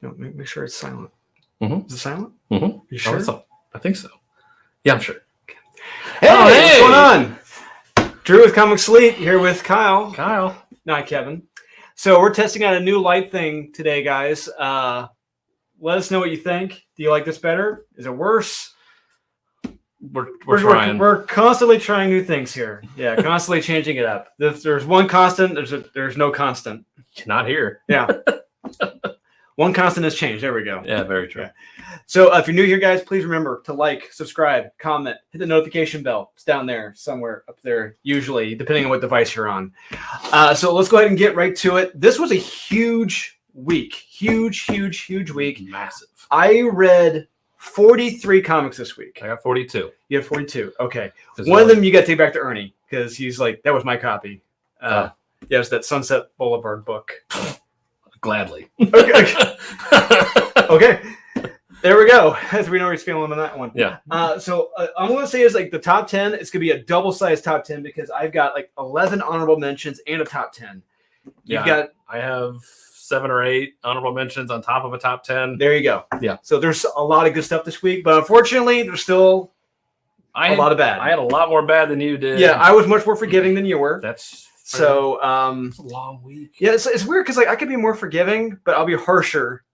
No, make sure it's silent. Mm-hmm. Is it silent? Mm-hmm. You sure? I think so. Yeah, I'm sure. Hey, what's going on? Drew with Comic Sleep here with Kyle. Not Kevin. So we're testing out a new light thing today, guys. Let us know what you think. Do you like this better? Is it worse? We're trying. We're constantly trying new things here. Yeah, constantly changing it up. If there's one constant, there's no constant. Not here. Yeah. One constant has changed. There we go. Yeah, very true. Yeah. So if you're new here, guys, please remember to like, subscribe, comment, hit the notification bell. It's down there, somewhere up there, usually, depending on what device you're on. So let's go ahead and get right to it. This was a huge week. Huge week. Massive. I read 43 comics this week. I got 42. You have 42. Okay. One of them you got to take back to Ernie because he's like, that was my copy. Yeah, it's that Sunset Boulevard book. Gladly. Okay. Okay. There we go. As we know he's feeling on that one. Yeah. So I'm going to say is like the top 10. It's going to be a double-sized top 10 because I've got like 11 honorable mentions and a top 10. I have 7 or 8 honorable mentions on top of a top 10. There you go. Yeah. So there's a lot of good stuff this week, but unfortunately, there's still a lot of bad. I had a lot more bad than you did. Yeah, I was much more forgiving than you were. That's so. It's a long week. Yeah, it's weird because like I could be more forgiving, but I'll be harsher.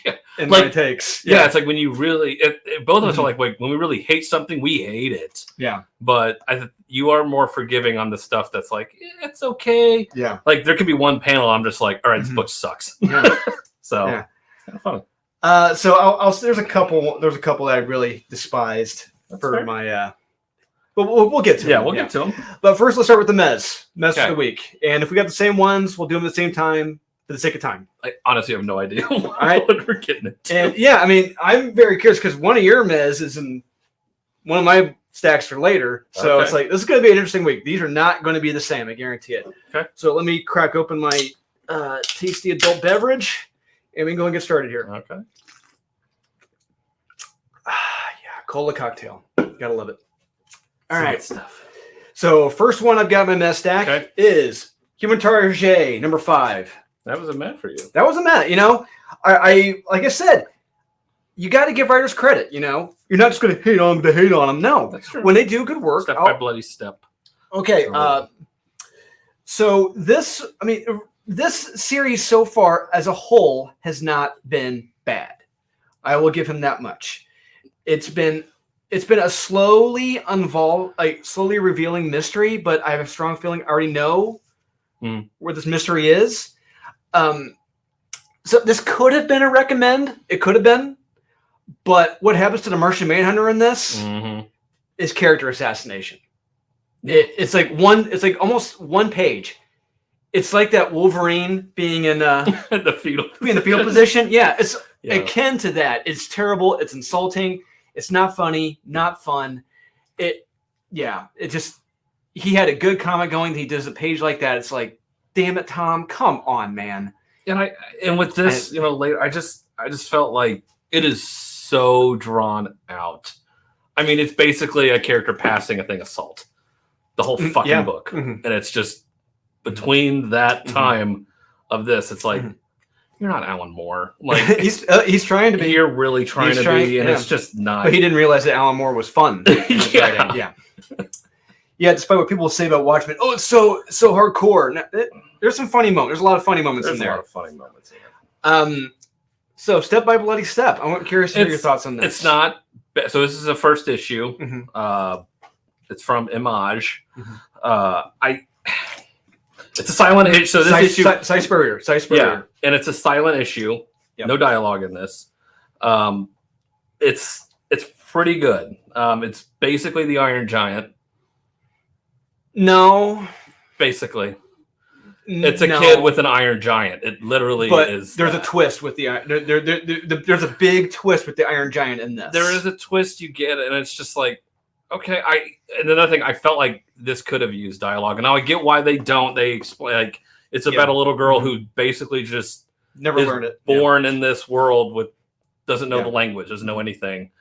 Yeah. In my takes. Yeah, it's like when you really, both of us are like, when we really hate something, we hate it. Yeah. But you are more forgiving on the stuff that's like, it's okay. Yeah. Like there could be one panel I'm just like, all right, this book sucks. Yeah. So, yeah. Kind of fun. So there's a couple that I really despised for my. But we'll get to them. Yeah, we'll get to them. But first, let's start with the Mez of the week. And if we got the same ones, we'll do them at the same time for the sake of time. I honestly have no idea what we're getting into. And yeah, I mean, I'm very curious because one of your Mez is in one of my stacks for later. So It's like, this is going to be an interesting week. These are not going to be the same. I guarantee it. Okay. So let me crack open my tasty adult beverage and we can go and get started here. Okay. Yeah, cola cocktail. Gotta love it. All right. Stuff. So first one I've got in my Mez stack is Human Target number 5. That was a Met for you. That was a Met. You know, I like I said, you got to give writers credit. You know, you're not just going to hate on them to hate on them. No, that's true. When they do good work, step by bloody step. Okay. So this series so far as a whole has not been bad. I will give him that much. It's been a slowly revealing mystery, but I have a strong feeling I already know where this mystery is. So this could have been a recommend. It could have been, but what happens to the Martian Manhunter in this is character assassination. It's like almost one page. It's like that Wolverine being in the fetal position. Yeah, it's akin to that. It's terrible. It's insulting. It's not funny. Not fun. He had a good comic going. He does a page like that. It's like, damn it, Tom, come on, man. And with this, later, I just felt like it is so drawn out. I mean, it's basically a character passing a thing of salt, the whole fucking book, and it's just between that time of this, it's like you're not Alan Moore. Like he's trying to be. You're really trying to be, and it's just not. But he didn't realize that Alan Moore was fun. Yeah, despite what people say about Watchmen, it's so hardcore. Now, there's some funny moments. There's a lot of funny moments in there. There's a lot of funny moments in there. So Step by Bloody Step. I'm curious to hear your thoughts on this. It's not. So this is a first issue. It's from Image. It's a silent issue. So this issue, Cy Spurrier. Yeah, and it's a silent issue. Yep. No dialogue in this. It's pretty good. It's basically the Iron Giant. No. Basically. It's a kid with an Iron Giant. It literally is. There's a twist with the there's a big twist with the Iron Giant in this. There is a twist you get, and it's just like, okay. And another thing, I felt like this could have used dialogue, and now I get why they don't. They explain like it's about a little girl who basically just never learned it. Born in this world with doesn't know the language, doesn't know anything.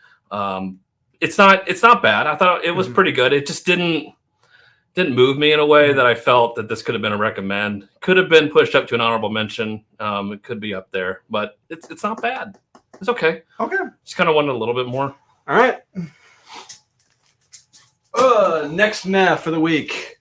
It's not bad. I thought it was pretty good. It just didn't. didn't move me in a way that I felt that this could have been a recommend. Could have been pushed up to an honorable mention. It could be up there, but it's not bad. It's okay. Okay. Just kind of wanted a little bit more. All right. Next meh for the week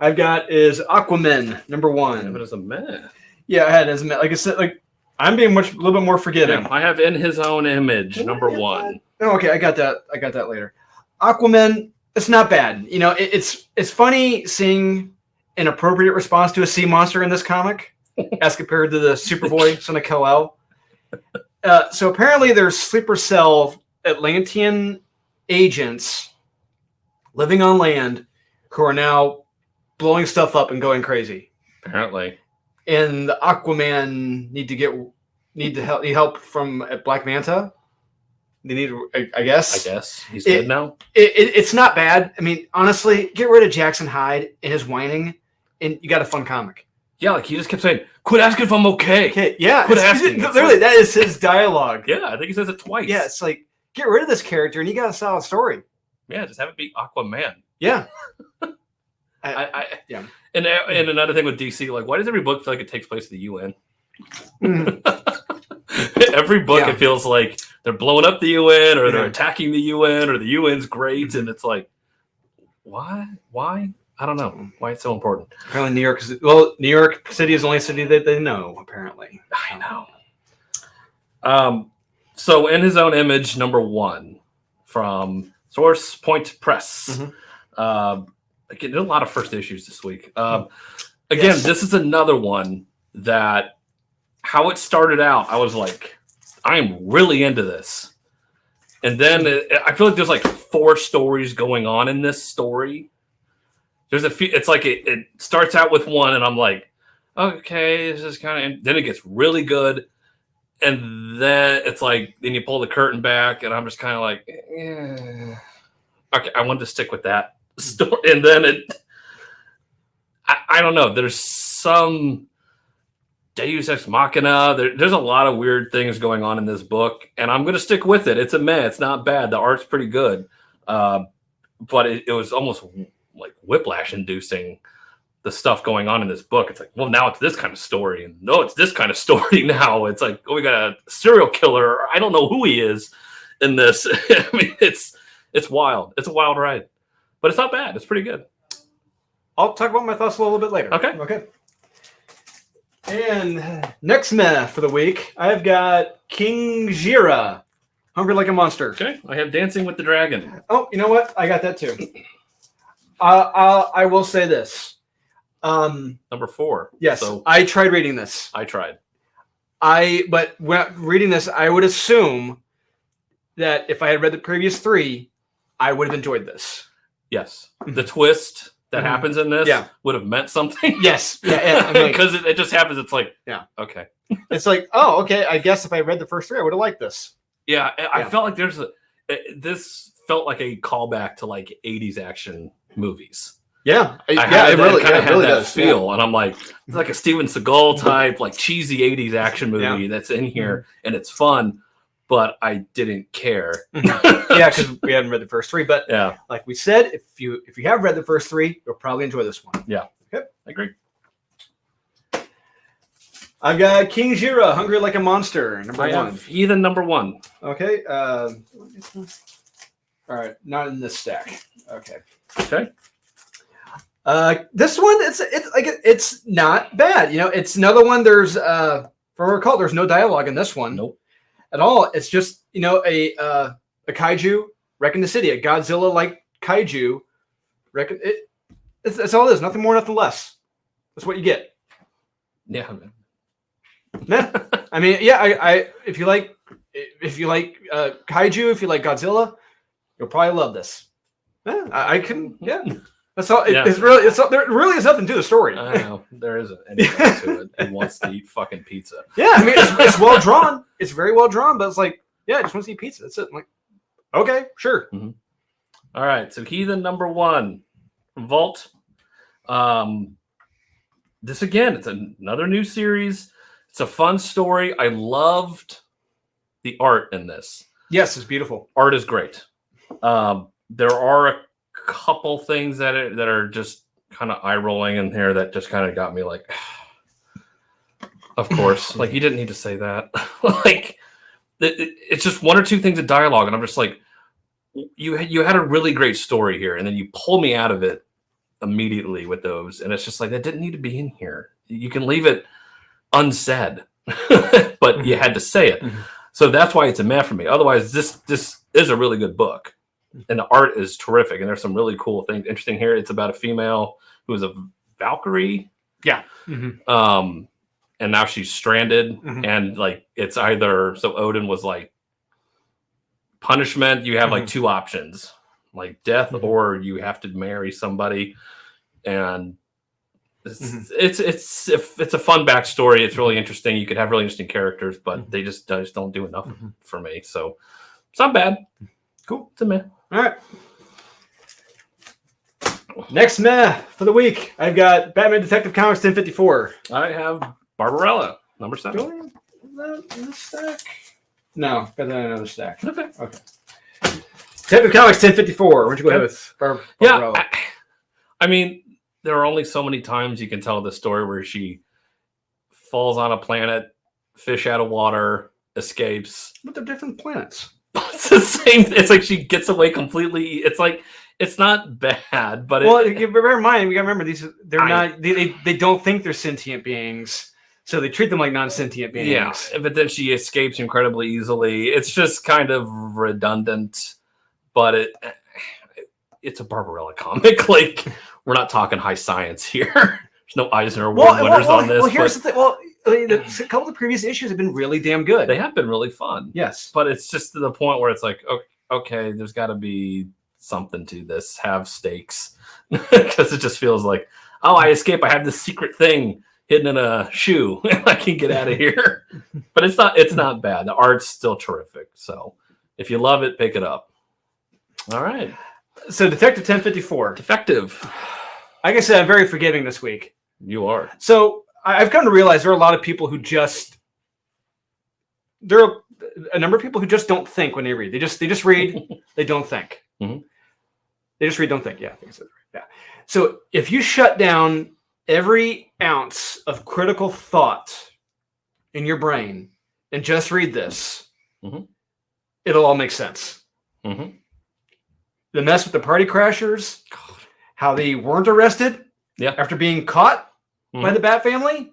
I've got is Aquaman #1. But it's a meh. Yeah, I had it as a meh. Like I said, like I'm being a little bit more forgiving. Yeah, I have In His Own Image #1. Oh, okay, I got that later. Aquaman, it's not bad. You know, it's funny seeing an appropriate response to a sea monster in this comic as compared to the Superboy, son of Kal-El. So apparently there's sleeper cell Atlantean agents living on land who are now blowing stuff up and going crazy. Apparently. And the Aquaman need help from Black Manta. They need, I guess. He's good now. It's not bad. I mean, honestly, get rid of Jackson Hyde and his whining, and you got a fun comic. Yeah, like he just kept saying, "Quit asking if I'm okay." Okay, yeah, quit asking. Literally, that is his dialogue. Yeah, I think he says it twice. Yeah, it's like get rid of this character, and you got a solid story. Yeah, just have it be Aquaman. Yeah. Yeah. And another thing with DC, like, why does every book feel like it takes place at the UN? Every book, it feels like they're blowing up the UN or they're attacking the UN or the UN's great, and it's like, why? I don't know why it's so important. Apparently, New York City is the only city that they know. Apparently, I know. So, In His Own Image #1 from Source Point Press. Again, there's a lot of first issues this week. Again, this is another one that how it started out, I was like, I am really into this. And then I feel like there's like 4 stories going on in this story. There's a few, it's like it starts out with one and I'm like, okay, this is kind of, then it gets really good. And then it's like, then you pull the curtain back and I'm just kind of like, okay, I wanted to stick with that story. And then I don't know, there's some Deus Ex Machina. There's a lot of weird things going on in this book, and I'm going to stick with it. It's a meh. It's not bad. The art's pretty good, but it was almost like whiplash-inducing, the stuff going on in this book. It's like, well, now it's this kind of story, and no, it's this kind of story now. It's like, oh, we got a serial killer. I don't know who he is in this. I mean, it's wild. It's a wild ride, but it's not bad. It's pretty good. I'll talk about my thoughts a little bit later. Okay. And next meh for the week, I've got King Ghidorah, Hungry Like a Monster. Okay, I have Dancing with the Dragon. Oh, you know what? I got that too. I will say this. #4. Yes, so I tried reading this. I tried. But when reading this, I would assume that if I had read the previous 3, I would have enjoyed this. Yes. The twist that happens in this would have meant something. Yes. Yeah. Because it just happens. It's like, okay. It's like, oh, okay. I guess if I read the first 3, I would have liked this. Yeah. I felt like this felt like a callback to like 80s action movies. Yeah. It really had that feel. Yeah. And I'm like, it's like a Steven Seagal type, like cheesy 80s action movie that's in here and it's fun. But I didn't care. Yeah, because we hadn't read the first 3. But like we said, if you have read the first 3, you'll probably enjoy this one. Yeah. Okay. I agree. I've got King Ghidorah, Hungry Like a Monster, #1. I have Heathen #1. Okay. All right. Not in this stack. Okay. This one, it's not bad. You know, it's another one. There's from what I recall, there's no dialogue in this one. Nope. At all. It's just, you know, a kaiju wrecking the city, a Godzilla-like kaiju wrecking it. That's all it is. Nothing more, nothing less. That's what you get. Yeah. I mean, yeah. If you like kaiju, if you like Godzilla, you'll probably love this. Yeah, I can. Yeah. That's all. It's really. There really is nothing to the story. I know there isn't anything to it. He wants to eat fucking pizza. Yeah, I mean it's well drawn. It's very well drawn, but it's like, yeah, I just want to eat pizza. That's it. I'm like, okay, sure. Mm-hmm. All right, so Heathen #1 from Vault. This again, it's another new series. It's a fun story. I loved the art in this. Yes, it's beautiful. Art is great. There are a couple things that are just kind of eye rolling in here that just kind of got me like, of course, like you didn't need to say that. Like it's just one or two things of dialogue, and I'm just like, you had a really great story here, and then you pull me out of it immediately with those, and it's just like that didn't need to be in here. You can leave it unsaid, but you had to say it. So that's why it's a meh for me. Otherwise, this is a really good book, and the art is terrific, and there's some really cool things interesting here. It's about a female who is a Valkyrie, and now she's stranded, and like it's either so Odin was like punishment. You have like two options, like death, or you have to marry somebody, and it's a fun backstory. It's really interesting. You could have really interesting characters, but they just don't do enough for me. So it's not bad. Cool. It's a meh. All right. Next meh for the week, I've got Batman Detective Comics 1054. I have Barbarella, number 7. Do I have that in this stack? No, got that in another stack. Okay. Detective Comics 1054. Why don't you go ahead with Barbarella? Yeah, I mean, there are only so many times you can tell the story where she falls on a planet, fish out of water, escapes. But they're different planets. It's the same. It's like she gets away completely. It's like it's not bad, but bear in mind, we gotta remember these. They're not. They don't think they're sentient beings, so they treat them like non-sentient beings. Yeah, but then she escapes incredibly easily. It's just kind of redundant, but it's a Barbarella comic. Like we're not talking high science here. There's no Eisner Award winners on this. Well, here's the thing. Well, a couple of the previous issues have been really damn good. They have been really fun. Yes, but it's just to the point where it's like, okay, there's got to be something to this. Have stakes, because it just feels like, oh, I escape. I have this secret thing hidden in a shoe. I can get out of here. But it's not bad. The art's still terrific. So if you love it, pick it up. All right. So Detective 1054. Defective. Like I said, I'm very forgiving this week. You are. So I've come to realize there are a lot of people who there are a number of people who just don't think when they read. They just read. They don't think. They just read, don't think. Yeah, I think I said that right. Yeah. So if you shut down every ounce of critical thought in your brain and just read this, it'll all make sense. The mess with the party crashers, how they weren't arrested after being caught by the Bat family,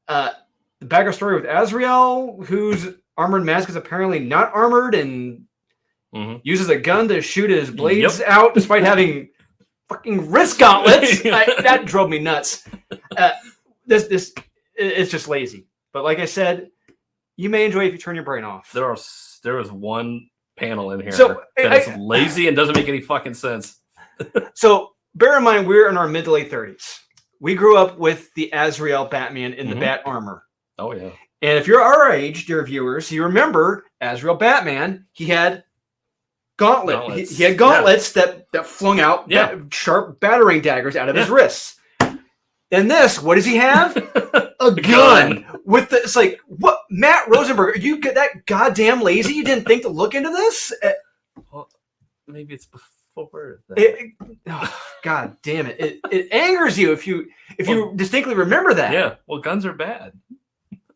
the background story with Azrael, whose armored mask is apparently not armored and uses a gun to shoot his blades out despite having fucking wrist gauntlets. That drove me nuts. This it's just lazy. But like I said, you may enjoy it if you turn your brain off. There was one panel in here that is lazy and doesn't make any fucking sense. So bear in mind, we're in our mid to late 30s. We grew up with the Azrael Batman in the Bat armor. Oh yeah. And if you're our age, dear viewers, you remember Azrael Batman. He had gauntlets. He had gauntlets that flung out sharp battering daggers out of his wrists. And this, what does he have? A gun. It's like, what? Matt Rosenberg, are you that goddamn lazy? You didn't think to look into this? Well, maybe it's before. God damn it! It angers you if you distinctly remember that. Yeah. Well, guns are bad.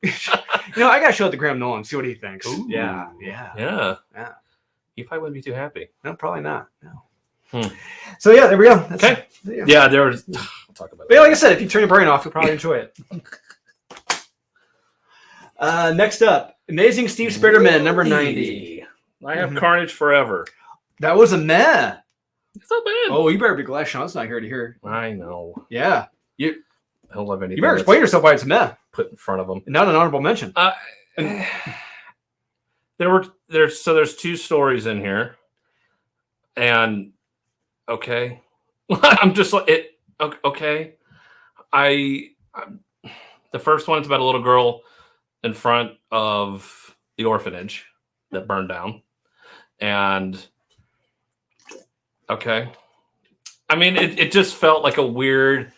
I gotta show it to Graham Nolan, see what he thinks. Ooh. Yeah. He probably wouldn't be too happy. No, probably not. No. So yeah, there we go. Okay. Yeah, there was. We'll talk about it. But like I said, if you turn your brain off, you'll probably enjoy it. Next up, Amazing Steve Spiderman, number 90. I have Carnage Forever. That was a meh. It's not bad. Oh, you better be glad Sean's not here to hear. I know. Yeah. I don't love anything. You better explain yourself why it's a meh. Put in front of them. Not an honorable mention. There's two stories in here, and okay, I'm just like it. Okay, the first one is about a little girl in front of the orphanage that burned down, and okay, I mean it just felt like a weird.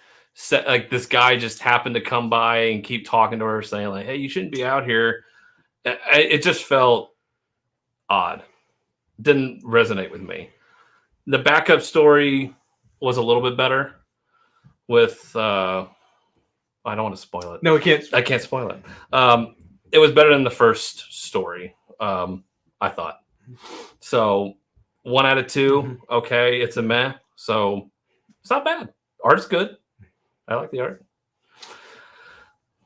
Like this guy just happened to come by and keep talking to her, saying like, "Hey, you shouldn't be out here." It just felt odd. Didn't resonate with me. The backup story was a little bit better. with I don't want to spoil it. No, we can't. I can't spoil it. It was better than the first story. I thought. So 1 out of 2. Okay, it's a meh. So it's not bad. Art is good. I like the art.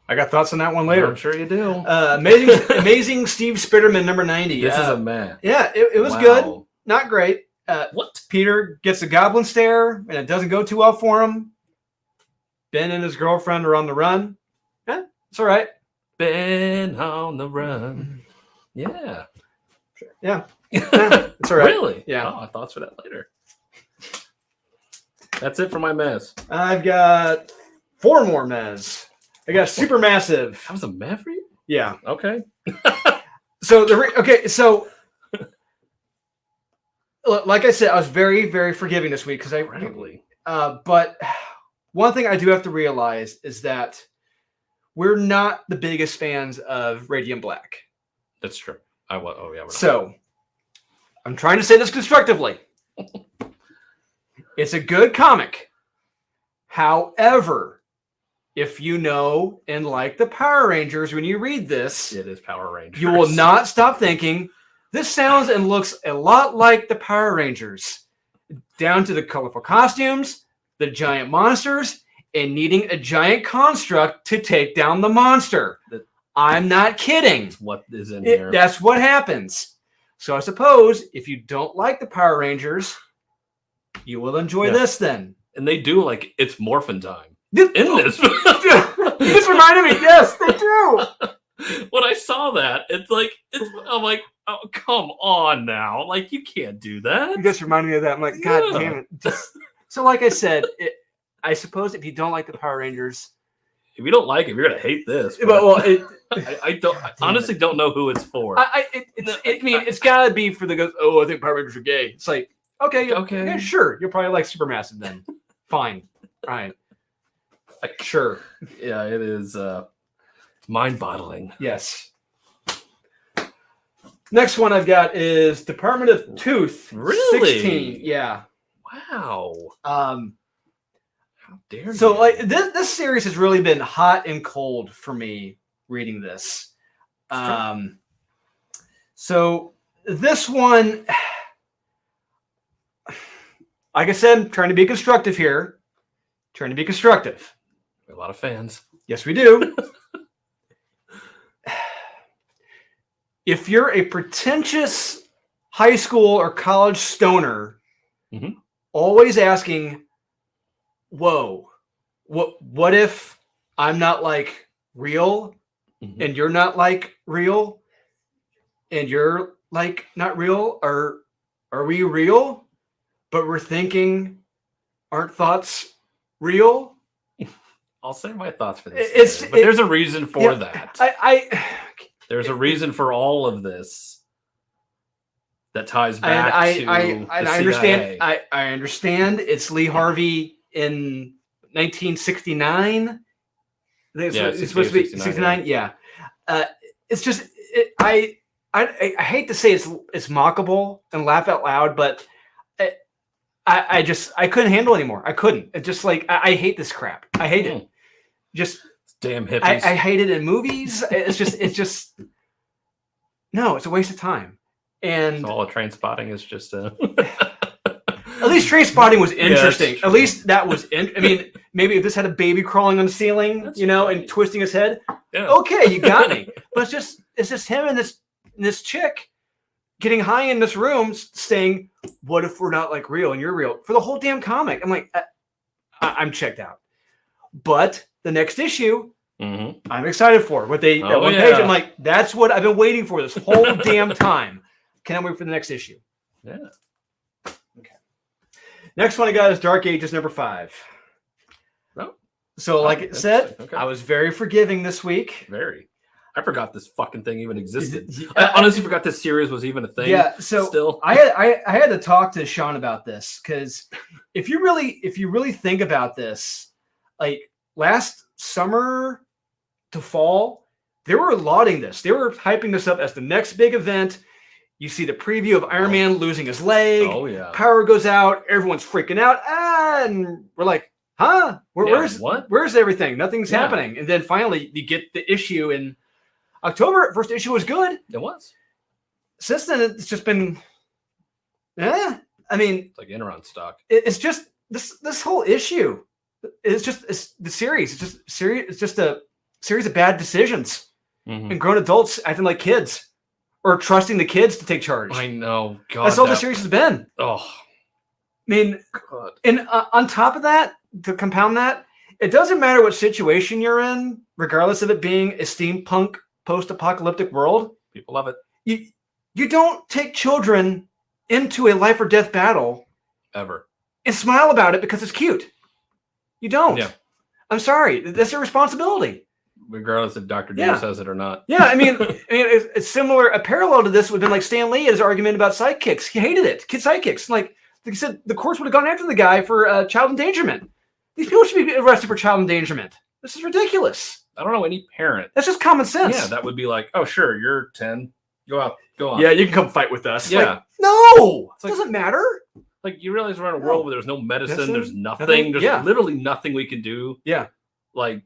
I got thoughts on that one later. I'm sure you do. Amazing Steve Spiderman number 90. This is a meh. Yeah, it was good. Not great. What? Peter gets a goblin stare, and it doesn't go too well for him. Ben and his girlfriend are on the run. Yeah, it's all right. Ben on the run. Yeah. Yeah. It's all right. Really? Yeah. Oh, thoughts for that later. That's it for my mess. I've got 4 more Mez. I got Supermassive. That was a meh for you? Yeah. Okay. So like I said, I was very, very forgiving this week because Incredibly. but one thing I do have to realize is that we're not the biggest fans of Radiant Black. That's true. Oh yeah. So I'm trying to say this constructively. It's a good comic. However, if you know and like the Power Rangers, when you read this, it is Power Rangers. You will not stop thinking, this sounds and looks a lot like the Power Rangers. Down to the colorful costumes, the giant monsters, and needing a giant construct to take down the monster. I'm not kidding. That's what is in here. That's what happens. So I suppose if you don't like the Power Rangers, you will enjoy this then. And they do it's morphin' time. In this. You just reminded me. Yes, they do. When I saw that, I'm like, oh, come on now. You can't do that. You just reminded me of that. I'm like, God damn it. So like I said, I suppose if you don't like the Power Rangers. If you don't like it, you're going to hate this. I honestly don't know who it's for. It's got to be for the guys, I think Power Rangers are gay. It's like, okay. Yeah, sure. You'll probably like Supermassive then. Fine. All right. Sure. Yeah, it is mind-boggling. Yes. Next one I've got is Department of Tooth. Really? 16. Yeah. Wow. How dare you? So this series has really been hot and cold for me reading this. So this one, like I said, trying to be constructive here. Trying to be constructive. A lot of fans. Yes, we do. If you're a pretentious high school or college stoner, always asking, whoa, what if I'm not real and you're not real and you're not real? Are we real? But we're thinking, aren't thoughts real? I'll say my thoughts for this. But there's a reason for that. There's a reason for all of this that ties back to the CIA. I understand. It's Lee Harvey in 1969. It's supposed to be 69. Yeah. It's just I hate to say it's mockable and laugh out loud, but I couldn't handle it anymore. I couldn't. It just I hate this crap. I hate it. Just damn hippies. I hate it in movies. It's just no. It's a waste of time. And so all the train spotting is just at least train spotting was interesting. At least that was. Maybe if this had a baby crawling on the ceiling, and twisting his head. Yeah. Okay, you got me. But it's just him and this chick getting high in this room, saying, "What if we're not real and you're real?" For the whole damn comic, I'm like, I'm checked out. But the next issue, I'm excited for. What they at one page, I'm like, that's what I've been waiting for this whole damn time. Can't wait for the next issue. Yeah. Okay. Next one I got is Dark Ages number 5. Oh. So, like I said, I was very forgiving this week. Very. I forgot this fucking thing even existed. I honestly forgot this series was even a thing. Yeah. So still, I had to talk to Sean about this because if you really think about this, last summer to fall, they were lauding this. They were hyping this up as the next big event. You see the preview of Iron Man losing his leg. Oh yeah. Power goes out. Everyone's freaking out. And we're like, huh? Yeah, what? Where's everything? Nothing's Yeah. happening. And then finally, you get the issue in October. First issue was good. It was. Since then, it's just been, I mean, It's like Enron stock. it's just this whole issue. It's the series. It's just a series of bad decisions and grown adults acting like kids or trusting the kids to take charge. I know. God, That's all the series has been. Oh, I mean, God. and on top of that, to compound that, it doesn't matter what situation you're in, regardless of it being a steampunk post-apocalyptic world. People love it. You don't take children into a life or death battle Ever. and smile about it because it's cute. You don't. Yeah. I'm sorry. That's your responsibility. Regardless if Dr. Doom Yeah. says it or not. Yeah, I mean, it's similar. A parallel to this would have been like Stan Lee and his argument about sidekicks. He hated it. Kid sidekicks. Like he said, the courts would have gone after the guy for child endangerment. These people should be arrested for child endangerment. This is ridiculous. I don't know any parent. That's just common sense. Yeah, that would be like, oh, sure, you're 10. Go on. Yeah, you can come fight with us. Yeah. Like, no, It's like- it doesn't matter. Like, you realize we're in a world where there's no medicine, Medicine, there's nothing. nothing, There's yeah. literally nothing we can do. Yeah. Like,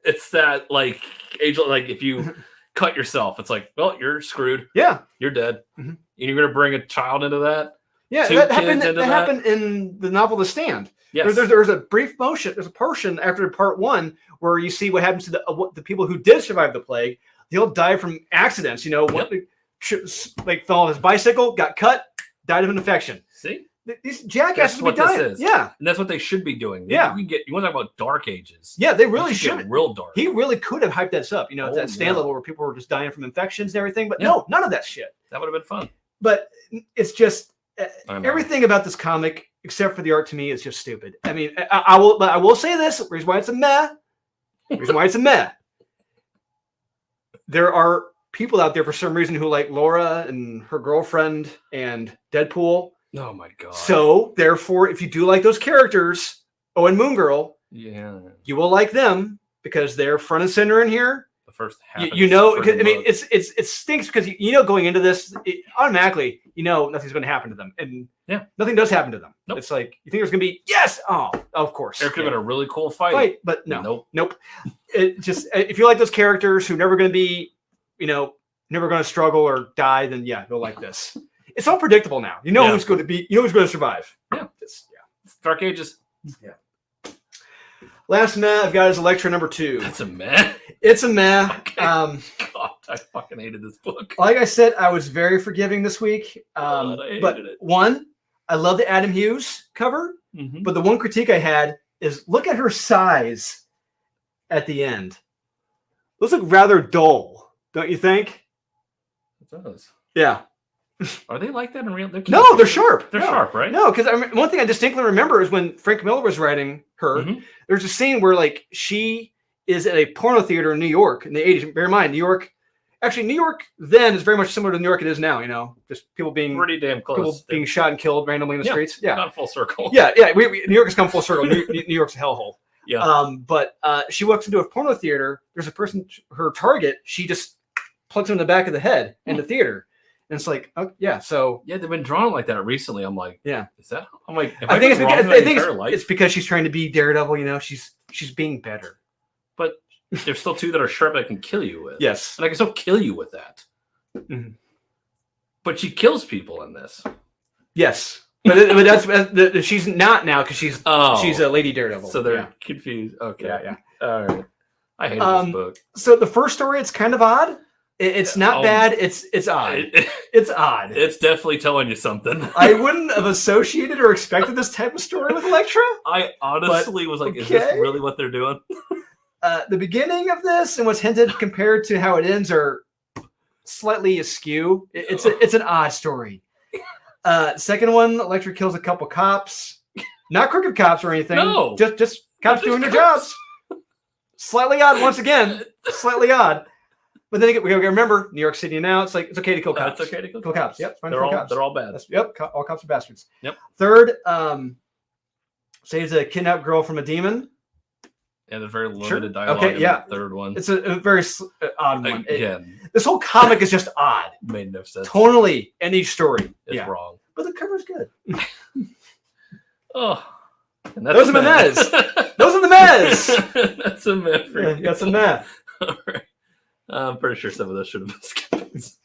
it's that, like, age, like, if you cut yourself, it's like, well, you're screwed. Yeah. You're dead. Mhm. And you're going to bring a child into that? Yeah, Two that kids happened. into That that? happened in the novel The Stand. Yes. There's a brief motion. There's a portion after part one where you see what happens to the people who did survive the plague. They all died from accidents. You know, like fell off his bicycle, got cut, died of an infection. See? These jackasses That's would be what this dying. is. Yeah, And that's what they should be doing. Yeah. You want to talk about dark ages. yeah, they You really should get should. real dark. He really could have hyped this up. You know, at Oh, that stand yeah. level where people were just dying from infections and everything. But Yeah. no, none of that shit. That would have been fun. But it's just I know. everything about this comic, except for the art, to me, is just stupid. I mean, I will say this: the reason why it's a meh. The reason why it's a meh. There are people out there for some reason who like Laura and her girlfriend and Deadpool. Oh, my God. So therefore, if you do like those characters, and Moon Girl, yeah. you will like them because they're front and center in here. The first half. You know, of the I mean, book. it stinks because you know going into this automatically, you know nothing's going to happen to them, and Yeah. nothing does happen to them. Nope. It's like you think there's going to be of course, There could have been a really cool fight. fight, but no, Nope. It just if you like those characters who are never going to be, you know, never going to struggle or die, then yeah, you'll like this. It's all predictable now. You know Yeah. who's going to be. You know who's going to survive. Yeah. Just, Dark Ages. Last meh I've got is Electra number 2. That's a meh. It's a meh. Okay. God, I fucking hated this book. Like I said, I was very forgiving this week. God, I But hated it. one, I love the Adam Hughes cover. Mhm. But the one critique I had is look at her size at the end. Those look rather dull, don't you think? It does. Yeah. Are they like that in real? No, they're sharp. They're No. sharp, right? No, because one thing I distinctly remember is when Frank Miller was writing her, Mhm. there's a scene where like she is at a porno theater in New York in the 80s. Bear in mind, New York then is very much similar to New York it is now, you know, just people being Pretty damn close. being shot and killed randomly in the Yeah. streets. Yeah. Not full circle. Yeah. New York has come full circle. New York's a hellhole. Yeah. But she walks into a porno theater. There's a person, her target, she just plugs him in the back of the head in the theater. And it's like, oh, yeah. So Yeah, they've been drawn like that recently. I'm like, yeah. is that? I'm like, I think life? it's because she's trying to be Daredevil. You know, she's being better. But there's still two that are sharp that I can kill you with. Yes. And I can still kill you with that. Mhm. But she kills people in this. Yes. But that's she's not now because she's Oh, a Lady Daredevil. so they're yeah. confused. Okay. Yeah. All right. I hated this book. So the first story, it's kind of odd. It's not bad. It's odd. It's odd. It's definitely telling you something. I wouldn't have associated or expected this type of story with Elektra. I honestly was like, is this okay. really what they're doing? The beginning of this and what's hinted compared to how it ends are slightly askew. It's an odd story. Second one, Elektra kills a couple cops. Not crooked cops or anything. No. Just cops Just doing their cops. jobs. Slightly odd once again. Slightly odd. But then we gotta remember, New York City now, it's like it's okay to kill cops. It's okay to kill cops. Yep, it's fine to They're kill all cops. they're all bad. All cops are bastards. Yep. Third, saves a kidnapped girl from a demon. Yeah, there's very limited Sure. dialogue Okay, in yeah. the third one. It's a very odd one. Again, This whole comic is just odd. made no sense. Tonally, and each story. It's wrong. But the cover's good. Oh, And Those are the Mez. Those are the Mez. That's a Mez. That's a Mez. All right. I'm pretty sure some of those should have been skipped.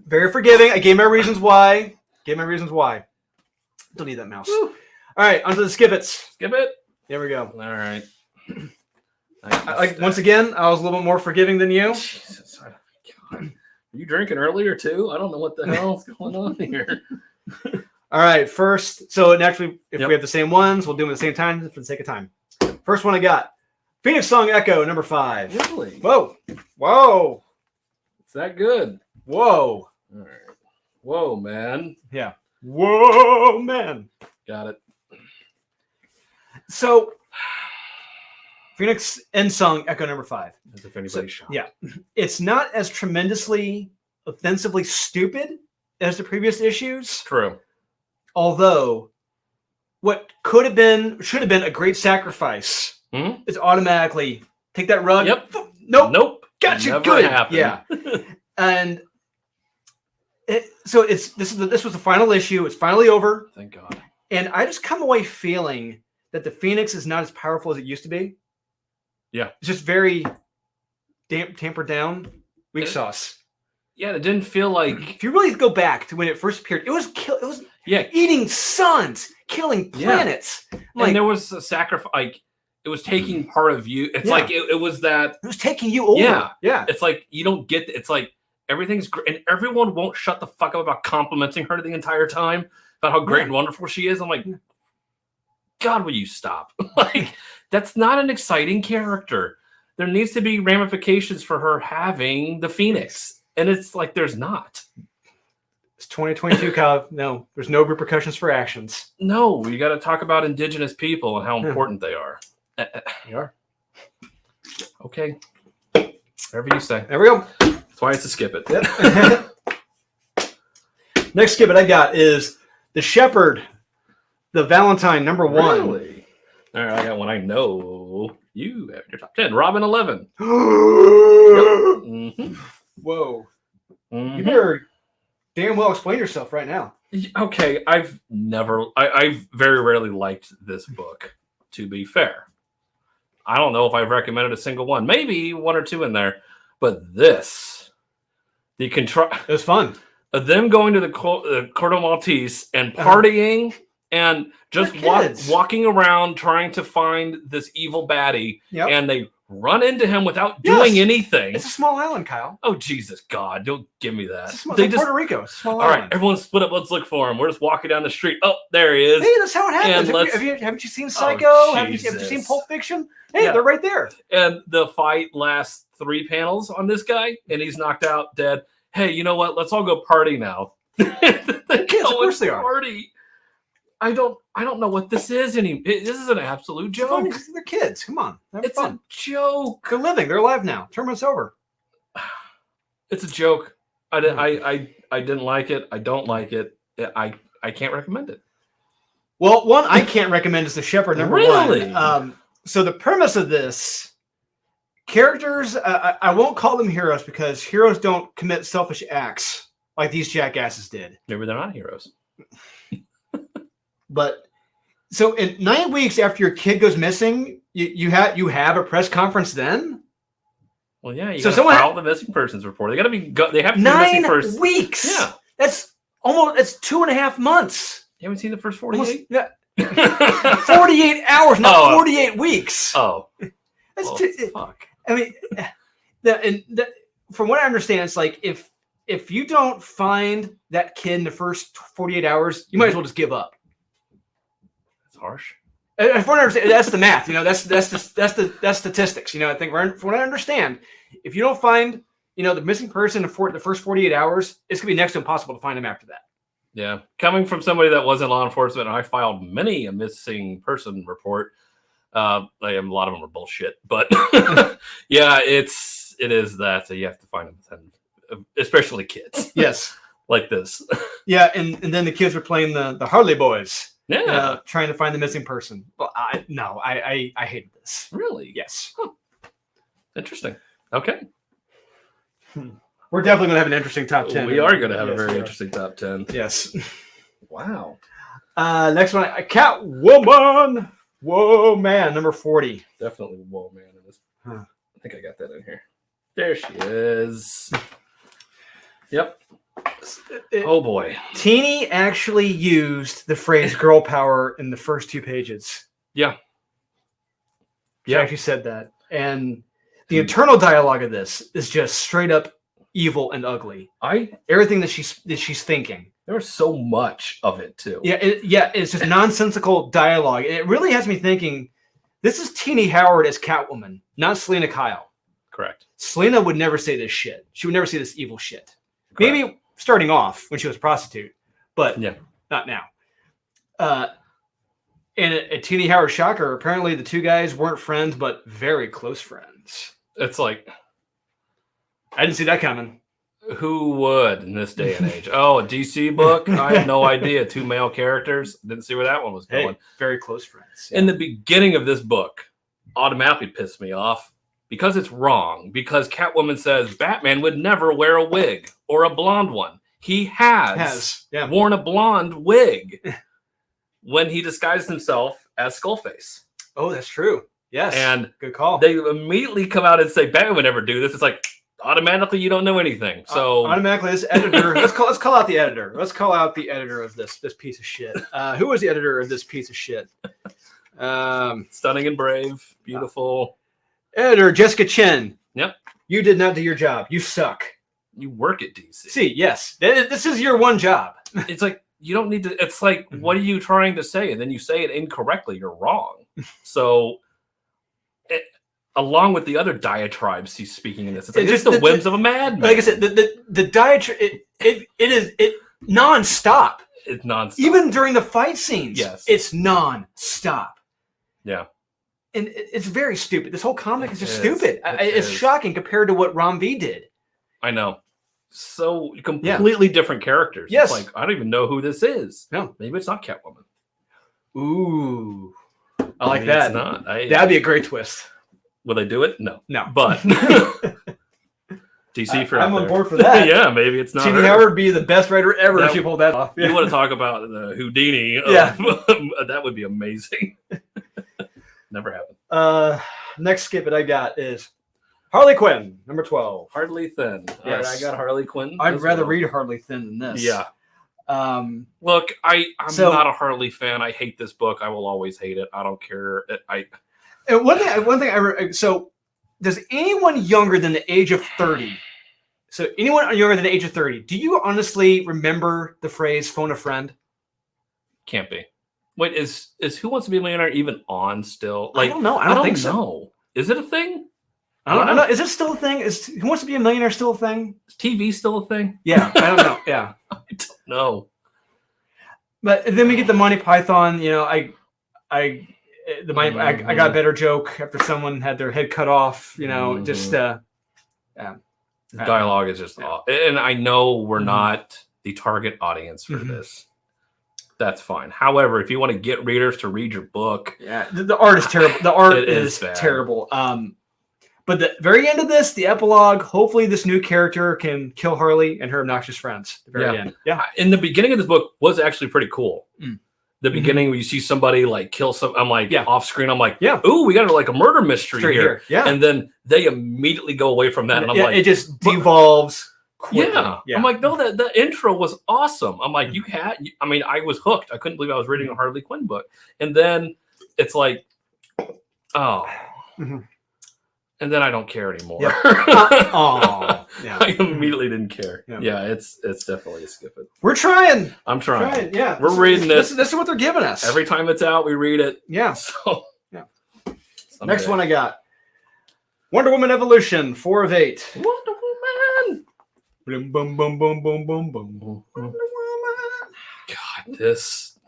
Very forgiving. I gave my reasons why. Don't need that mouse. Woo. All right, onto the skippets. Skip it. There we go. All right. Once again, I was a little bit more forgiving than you. Jesus, God. Were you drinking earlier too? I don't know what the hell's going on here. All right, first. So naturally, if we have the same ones, we'll do them at the same time for the sake of time. First one I got. Phoenix Song Echo, number 5. Really? Whoa. It's that good. Whoa. All right. Whoa, man. Yeah. Whoa, man. Got it. So, Phoenix End Song Echo, number 5. As if anybody's shocked. Yeah. It's not as tremendously offensively stupid as the previous issues. True. Although, what should have been a great sacrifice is automatically take that rug. Yep. Nope. Got you. Good. Happened. Yeah. And this was the final issue. It's finally over. Thank God. And I just come away feeling that the Phoenix is not as powerful as it used to be. Yeah. It's just very tampered down. Weak sauce. Yeah, it didn't feel like. If you really go back to when it first appeared, it was eating suns, killing planets. And there was a sacrifice. Like, it was taking part of you. It's like it was that. It was taking you over. Yeah. It's like you don't get. It's like everything's great, and everyone won't shut the fuck up about complimenting her the entire time about how great and wonderful she is. I'm like, God, will you stop? Like, that's not an exciting character. There needs to be ramifications for her having the Phoenix, and it's like there's not. It's 2022, Kyle. No, there's no repercussions for actions. No, you got to talk about indigenous people and how important they are. They are. Okay. Whatever you say. There we go. That's why it's a skip it. Yep. Next skip it I got is The Shepherd, the Valentine, number 1. Really? All right, I got one I know. You have your top 10. Robin 11. Yep. Mm-hmm. Whoa. Mm-hmm. You better damn well explain yourself right now. Okay, I've very rarely liked this book, to be fair. I don't know if I've recommended a single one. Maybe one or two in there. But this, it was fun. Them going to the Cordo Maltese and partying and just walking around trying to find this evil baddie. Yep. And they run into him without doing anything. It's a small island, Kyle. Oh, Jesus God. Don't give me that. It's Puerto Rico. It's a small island. All right, everyone split up. Let's look for him. We're just walking down the street. Oh, there he is. Hey, that's how it happens. Haven't you seen Psycho? Oh, have you seen Pulp Fiction? Hey, they're right there. And the fight lasts 3 panels on this guy, and he's knocked out, dead. Hey, you know what? Let's all go party now. Kids, of course they are. Party. I don't know what this is anymore. This is an absolute joke. They're kids. Come on. It's a joke. They're living. They're alive now. Tournament's over. It's a joke. I didn't like it. I don't like it. I can't recommend it. Well, one I can't recommend is The Shepherd, number 1. Really? So the premise of this, characters, I won't call them heroes because heroes don't commit selfish acts like these jackasses did. Maybe they're not heroes. But so in 9 weeks after your kid goes missing, you have a press conference then? Well, yeah, you got to file the missing persons report. They got to be. They have to be missing first. 9 weeks. Yeah, that's 2.5 months. You haven't seen the first 48? Yeah. 48 hours, not 48 weeks. Oh, that's fuck. I mean, from what I understand, it's like if you don't find that kid in the first 48 hours, you might as well just give up. That's harsh. From what I understand, that's the math. That's statistics. I think from what I understand, if you don't find the missing person in the first 48 hours, it's gonna be next to impossible to find him after that. Yeah, coming from somebody that was in law enforcement, I filed many a missing person report. A lot of them are bullshit, but yeah, it is that. So you have to find them, especially kids. Yes, like this. Yeah, and then the kids were playing the Harley Boys. Yeah, trying to find the missing person. Well, I hated this. Really? Yes. Huh. Interesting. Okay. We're definitely going to have an interesting top 10. We are going to have a very interesting top 10. Yes. Wow. Next one, Catwoman. Whoa, man, number 40. Definitely whoa, man. In this. Huh. I think I got that in here. There she is. Yep. Oh boy. Teeny actually used the phrase "girl power" in the first 2 pages. Yeah. She actually said that, and the internal dialogue of this is just straight up evil and ugly. Everything that she's thinking. There was so much of it too. Yeah, it's just nonsensical dialogue. It really has me thinking. This is Teeny Howard as Catwoman, not Selena Kyle. Correct. Selena would never say this shit. She would never say this evil shit. Correct. Maybe starting off when she was a prostitute, but not now. And at Teeny Howard Shocker, apparently the 2 guys weren't friends, but very close friends. It's like, I didn't see that coming. Who would in this day and age? Oh, a DC book? I have no idea. 2 male characters. Didn't see where that one was going. Hey, very close friends. In the beginning of this book, automatically pissed me off because it's wrong. Because Catwoman says Batman would never wear a wig or a blonde one. He has worn a blonde wig when he disguised himself as Skullface. Oh, that's true. Yes. And good call. They immediately come out and say Batman would never do this. It's like, automatically you don't know anything. So automatically this editor, let's call out the editor. Let's call out the editor of this piece of shit. Who was the editor of this piece of shit? Stunning and brave, beautiful. Editor Jessica Chen. Yep. You did not do your job. You suck. You work at DC. See, yes. This is your one job. It's like you don't need to. It's like, what are you trying to say? And then you say it incorrectly. You're wrong. So along with the other diatribes he's speaking in this, it's like just the whims of a madman. Like I said, the diatribe it is nonstop. It's nonstop. Even during the fight scenes, it's nonstop. Yeah. And it's very stupid. This whole comic is just stupid. It's shocking compared to what Ram V did. I know. So completely different characters. Yes. It's like, I don't even know who this is. No. Maybe it's not Catwoman. Ooh. I like Maybe that. It's not. That'd be a great twist. Will they do it? No. No. But DC for I'm on board for that. Yeah, maybe it's not. Teeny Howard would be the best writer ever if she pulled that off. You want to talk about the Houdini? That would be amazing. Never happened. Next skip I got is Harley Quinn, number 12. Harley Quinn. Yes. All right, I got Harley Quinn. I'd rather read Harley Quinn than this. Yeah. Look, I'm not a Harley fan. I hate this book. I will always hate it. I don't care. And one thing. So, does anyone younger than the age of 30? So, anyone younger than the age of 30? Do you honestly remember the phrase "phone a friend"? Can't be. Wait, is Who Wants to Be a Millionaire even on still? Like, I don't know. I don't think so. So. Is it a thing? I don't know. Is it still a thing? Is Who Wants to Be a Millionaire still a thing? Is TV still a thing? Yeah, I don't know. Yeah, I don't know. But then we get the Monty Python. You know, I got a better joke after someone had their head cut off. You know, just the dialogue is just off. And I know we're not the target audience for this. That's fine. However, if you want to get readers to read your book, the art is terrible. The art is terrible. But the very end of this, the epilogue, hopefully this new character can kill Harley and her obnoxious friends. At the very end. Yeah. In the beginning of this book was actually pretty cool. The beginning where you see somebody like kill some, I'm like off screen. I'm like, ooh, we got like a murder mystery here. Yeah. And then they immediately go away from that. And I'm like, it just devolves quickly. Yeah. I'm like, no, the intro was awesome. I'm like, I was hooked. I couldn't believe I was reading a Harley Quinn book. And then it's like, and then I don't care anymore. I immediately didn't care. Yeah, it's definitely a skip it. We're trying. I'm trying. Yeah, we're reading this. This is what they're giving us. Every time it's out, we read it. Yeah. So Next one I got Wonder Woman Evolution, 4 of 8. Wonder Woman. Boom, boom, boom, boom, boom, boom, boom. Wonder Woman. God, this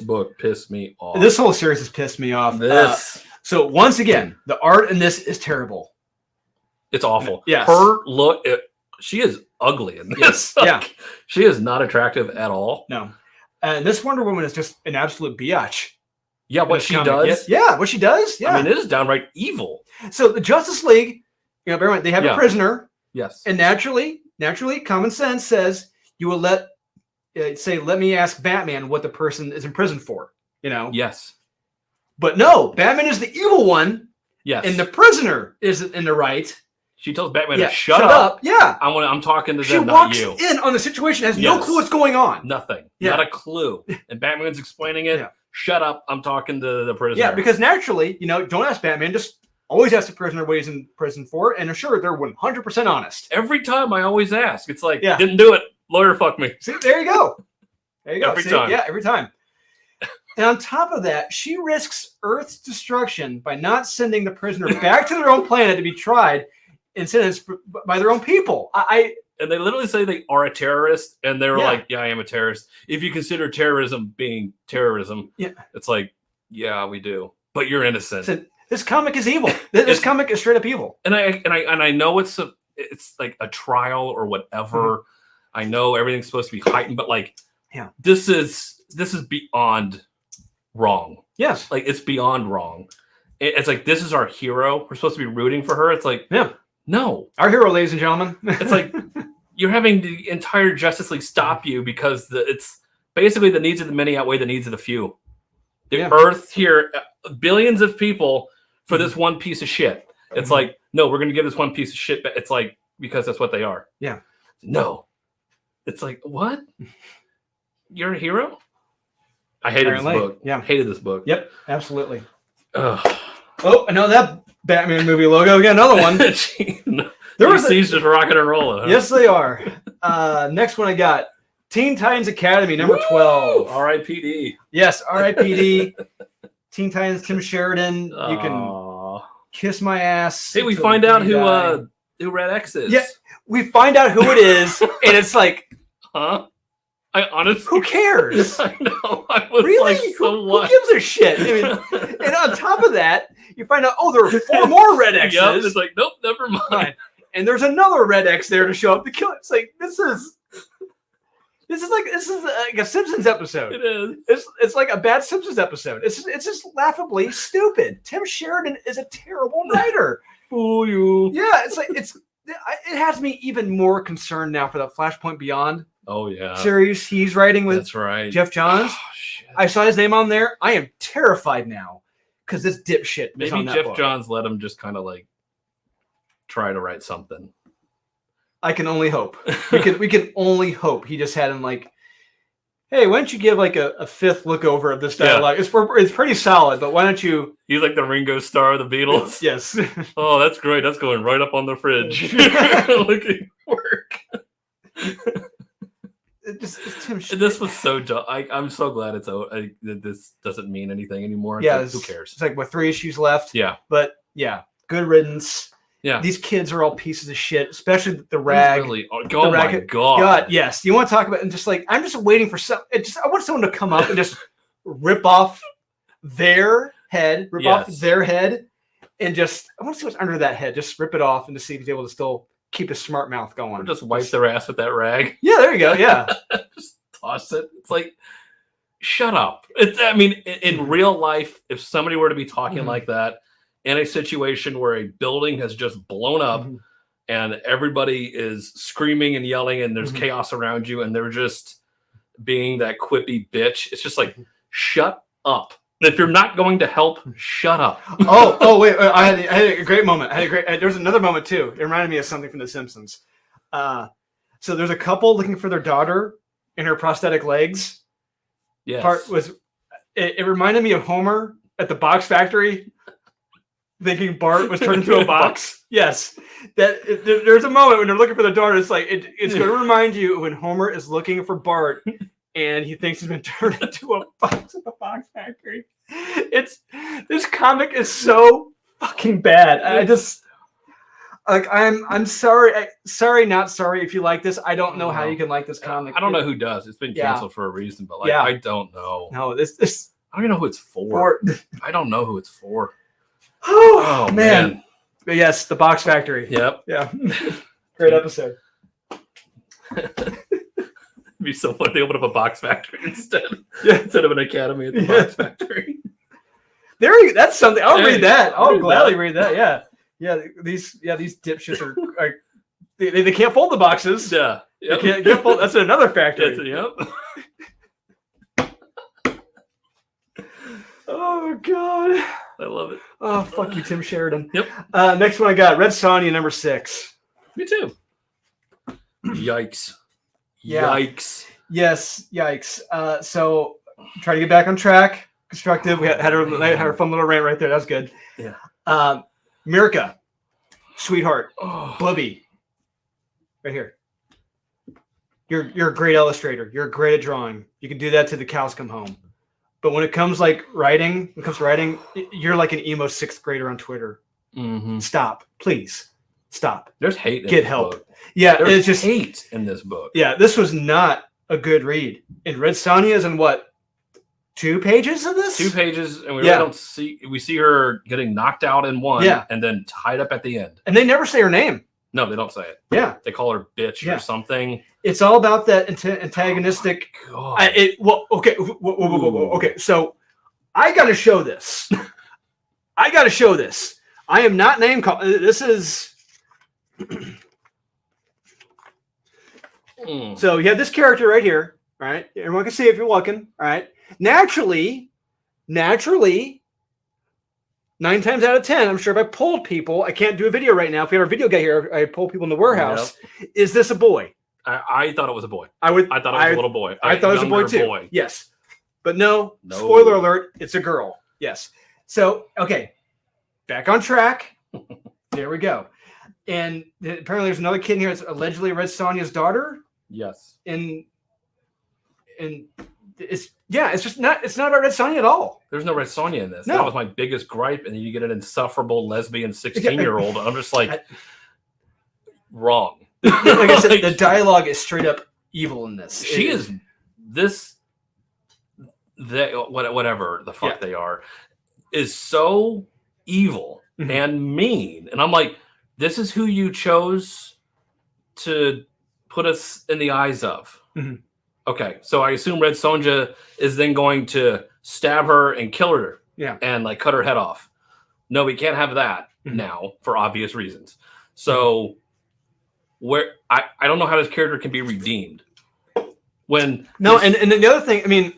book pissed me off. This whole series has pissed me off. So once again, the art in this is terrible. It's awful. Yes. Her look, she is ugly in this. Yes. She is not attractive at all. No. And this Wonder Woman is just an absolute biatch. Yeah, what she does. Yeah, what she does. Yeah. I mean, it is downright evil. So the Justice League, bear in mind, they have a prisoner. Yes. And naturally, common sense says you will let me ask Batman what the person is in prison for. You know. Yes. But no, Batman is the evil one, Yes. and the prisoner is in the right. She tells Batman to shut up. up. Yeah. I'm talking to She them, walks not you. in on the situation, has no clue what's going on. Nothing. Yeah. Not a clue. And Batman's explaining it. Yeah. Shut up. I'm talking to the prisoner. Yeah, because naturally, don't ask Batman. Just always ask the prisoner what he's in prison for, and sure, they're 100% honest. Every time I always ask. It's like, didn't do it. Lawyer fuck me. See, there you go. There you go. Every time. Yeah, every time. And on top of that, she risks Earth's destruction by not sending the prisoner back to their own planet to be tried and sentenced by their own people. And they literally say they are a terrorist, and they were like, yeah, I am a terrorist. If you consider terrorism being terrorism, it's like, yeah, we do. But you're innocent. So this comic is evil. This comic is straight up evil. And I know it's like a trial or whatever. I know everything's supposed to be heightened, but like, this is beyond wrong. Yes. Like, it's beyond wrong. It's like, this is our hero. We're supposed to be rooting for her. It's like, no. Our hero, ladies and gentlemen. It's like, you're having the entire Justice League stop you because it's basically the needs of the many outweigh the needs of the few. The Earth here, billions of people for this one piece of shit. It's like, no, we're going to give this one piece of shit. But it's like, because that's what they are. Yeah. No. It's like, what? You're a hero? I hated this book. Yeah. Hated this book. Yep, absolutely. Ugh. Oh, I know that Batman movie logo. Again, another one. There was these just rocking and rolling. Huh? Yes, they are. Next one I got Teen Titans Academy, number 12. R.I.P.D. Yes, R.I.P.D. Teen Titans, Tim Sheridan. You can kiss my ass. Hey, we find out who Red X is. Yeah, we find out who it is, and it's like, huh? I honestly, who cares? I know. I was really? Like, so what? Who gives a shit? I mean, and on top of that, you find out, there are 4 more Red X's. Yep, it's like, nope, never mind. And there's another Red X there to show up to kill it. It's like, this is like a Simpsons episode. It is. It's like a bad Simpsons episode. It's just laughably stupid. Tim Sheridan is a terrible writer. Fool you. Yeah, it's like it has me even more concerned now for the Flashpoint Beyond. Oh yeah. Series he's writing with. That's right. Jeff Johns. Oh, shit. I saw his name on there. I am terrified now because this dipshit. Maybe Jeff Johns let him just kind of like try to write something. I can only hope. We can only hope he just had him like, hey, why don't you give like a fifth look over of this dialogue? It's pretty solid, but why don't you? He's like the Ringo Starr of the Beatles. Yes. Oh, that's great. That's going right up on the fridge. Looking work. It's Tim. This was so dumb. I'm so glad that this doesn't mean anything anymore. Yeah, like, who cares? It's like 3 issues left. Yeah, but good riddance. Yeah, these kids are all pieces of shit, especially the rag. Really, oh my god! Yes. Do you want to talk about? And just like I'm just waiting for some. I want someone to come up and just rip off their head, and just I want to see what's under that head. Just rip it off and to see if he's able to still keep his smart mouth going. Or just wipe their ass with that rag. Yeah, there you go. Yeah, just toss it. It's like, shut up. In real life, if somebody were to be talking like that in a situation where a building has just blown up and everybody is screaming and yelling and there's chaos around you and they're just being that quippy bitch, it's just like, shut up. If you're not going to help, shut up. Wait! I had a great moment. There was another moment too. It reminded me of something from The Simpsons. So there's a couple looking for their daughter in her prosthetic legs. Yes. It reminded me of Homer at the box factory, thinking Bart was turned into a box. Yes, there's a moment when they're looking for their daughter. It's like it's going to remind you when Homer is looking for Bart. And he thinks he's been turned into a box at the box factory. This comic is so fucking bad. I'm sorry, not sorry. If you like this, I don't know how you can like this comic. I don't know who does. It's been canceled for a reason, but I don't know. No, this I don't even know who it's for. I don't know who it's for. Oh man. But yes, the box factory. Yep. Yeah. Great episode. It'd be so fun. They open up a box factory instead of an academy at the box factory. That's something. I'll read that. I'll gladly read that. Yeah. These dipshits are they can't fold the boxes. Yeah. Yep. They can't fold. That's another factory. Yep. Oh God, I love it. oh fuck you, Tim Sheridan. Yep. Next one I got Red Sonja number 6. Me too. Yikes. Yeah. Yikes. Yes, yikes. So try to get back on track. Constructive. We had our fun little rant right there. That was good. Yeah. Mirka, sweetheart, Oh. Blubby, right here. You're a great illustrator. You're great at drawing. You can do that till the cows come home. But when it comes to writing, you're like an emo 6th grader on Twitter. Mm-hmm. Stop, please. Stop. There's hate in Get this help. book. Yeah, There's it's just hate in this book. Yeah, this was not a good read. And Red Sonja is in what? 2 pages of this? 2 pages, and we really don't see. We see her getting knocked out in one, and then tied up at the end. And they never say her name. No, they don't say it. Yeah, they call her bitch or something. It's all about that antagonistic. Oh, okay. Okay. So I got to show this. I am not name call. This is. So you have this character right here, right? Everyone can see if you're looking, all right? Naturally, 9 times out of 10, I'm sure if I polled people, I can't do a video right now. If we had our video guy here, I poll people in the warehouse. Yep. Is this a boy? I thought it was a boy. I thought it was a little boy. I thought it was a boy too. Yes. But no, spoiler alert, it's a girl. Yes. So, okay. Back on track. There we go. And apparently there's another kid in here that's allegedly Red Sonja's daughter. Yes. And it's not about Red Sonja at all. There's no Red Sonja in this. No. That was my biggest gripe. And then you get an insufferable lesbian 16-year-old. I'm just like, wrong. Like I said, the dialogue is straight up evil in this. She is this, whatever the fuck they are, is so evil and mean. And I'm like, this is who you chose to put us in the eyes of. Mm-hmm. Okay, so I assume Red Sonja is then going to stab her and kill her. Yeah. And cut her head off. No, we can't have that now for obvious reasons. So where I don't know how this character can be redeemed. And the other thing, I mean,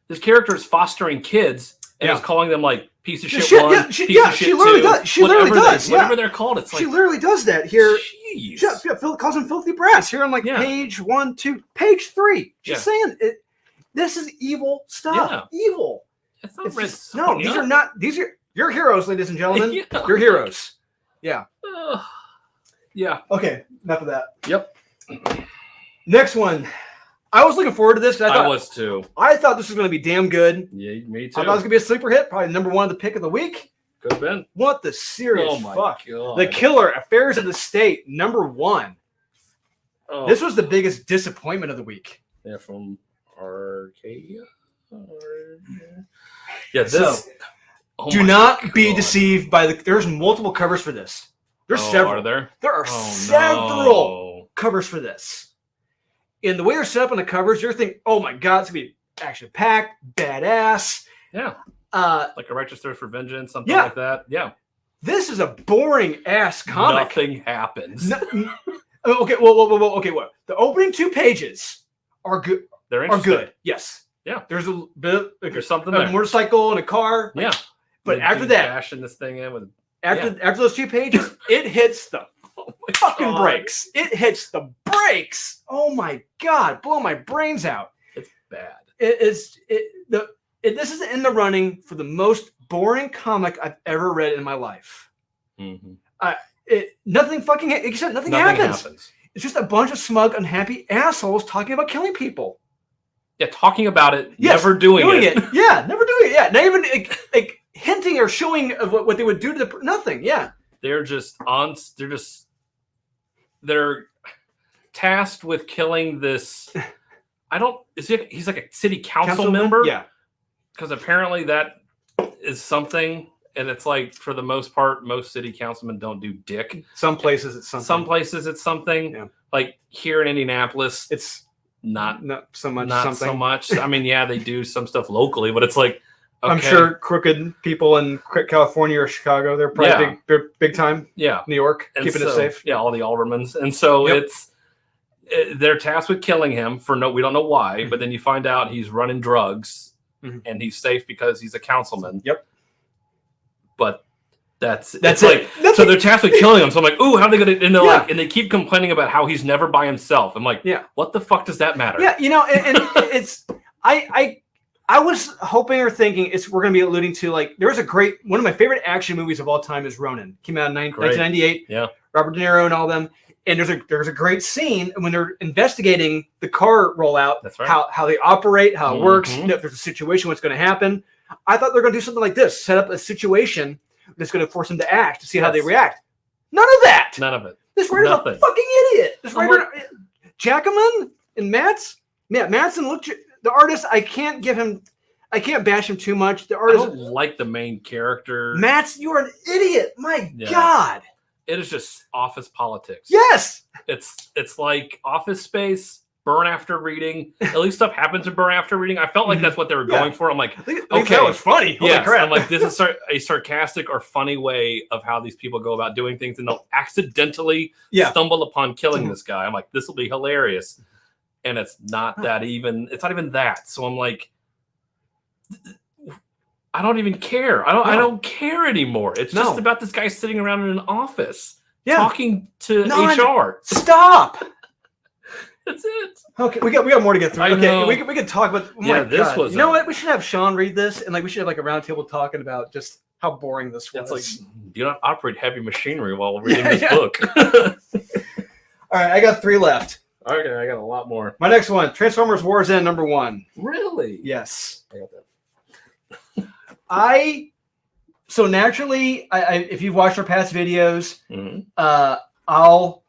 this character is fostering kids and is calling them piece of shit she literally does. She literally does. Whatever they're called, it's she literally does that here. Jeez. Phil calls them filthy brats here on page 1, 2, page 3. She's saying it. This is evil stuff. Yeah. Evil. It's not Red Sonja. No, these are not. These are your heroes, ladies and gentlemen. Your heroes. Yeah. Yeah. Okay. Enough of that. Yep. Next one. I was looking forward to this. I was too. I thought this was going to be damn good. Yeah, me too. I thought it was going to be a sleeper hit. Probably number 1 of the pick of the week. Could have been. What the serious fuck? God. The Killer, Affairs of the State, number 1. Oh. This was the biggest disappointment of the week. Yeah, from Arcadia. Yeah, this. Do not be deceived by there's multiple covers for this. There's several. Are there? There are several covers for this. And the way they're set up on the covers, you're thinking, oh my God, it's going to be action-packed, badass. Yeah. Like A Righteous Thirst for Vengeance, something like that. Yeah. This is a boring-ass comic. Nothing happens. Okay, well, the opening 2 pages are good. Are good. Yes. Yeah. There's a bit. There's something a there. Motorcycle and a car. Yeah. But after that, bashing this thing in with after those 2 pages, it hits the fucking brakes. It hits the brakes. Oh my God, blow my brains out. It's bad. This is in the running for the most boring comic I've ever read in my life. Mm-hmm. Nothing happens. It's just a bunch of smug, unhappy assholes talking about killing people. Yeah, talking about it, never doing it. Yeah, never doing it. Yeah, not even hinting or showing of what they would do to nothing. Yeah, they're tasked with killing this. He's like a city council member? Yeah, because apparently that is something. And it's like, for the most part, most city councilmen don't do dick. Some places it's something. Some places it's something. Yeah. Like here in Indianapolis, it's not so much. Not so much. I mean, yeah, they do some stuff locally, but it's like, okay. I'm sure crooked people in California or Chicago, they're probably big time. Yeah. New York, and keeping it safe. Yeah, all the aldermans. And so they're tasked with killing him we don't know why, but then you find out he's running drugs and he's safe because he's a councilman. Yep. But that's it. Like, so they're tasked with killing him. So I'm like, ooh, how are they going to? And they're like, and they keep complaining about how he's never by himself. I'm like, what the fuck does that matter? Yeah, and it's I was hoping or thinking we're going to be alluding to, like, there was one of my favorite action movies of all time is Ronin. Came out in 1998. Yeah. Robert De Niro and all them. And there's a great scene when they're investigating the car rollout. That's right. How they operate, how it works, if there's a situation, what's going to happen. I thought they're going to do something like this, set up a situation that's going to force them to act to see how they react. None of that. None of it. This writer's a fucking idiot. This writer, Jackman and Matz. Yeah, Madsen looked. The artist, I can't bash him too much. The artist, I don't like the main character. Matz, you are an idiot. My God. It is just office politics. Yes. It's like Office Space, burn after reading. At least stuff happens to burn after reading. I felt like that's what they were going for. I'm like, okay, that was funny. Holy crap. I'm like, this is a sarcastic or funny way of how these people go about doing things, and they'll accidentally stumble upon killing this guy. I'm like, this will be hilarious. And it's not that even. It's not even that. So I'm like, I don't even care. I don't care anymore. It's just about this guy sitting around in an office talking to HR. Stop. That's it. Okay, we got more to get through. Okay, we can talk about. This was. You know what? We should have Sean read this, and we should have a round table talking about just how boring this was. It's like, you don't operate heavy machinery while reading this book. All right, I got 3 left. Okay, I got a lot more. My next one, Transformers War's End #1. Really? Yes. I got that. So naturally, if you've watched our past videos, I'll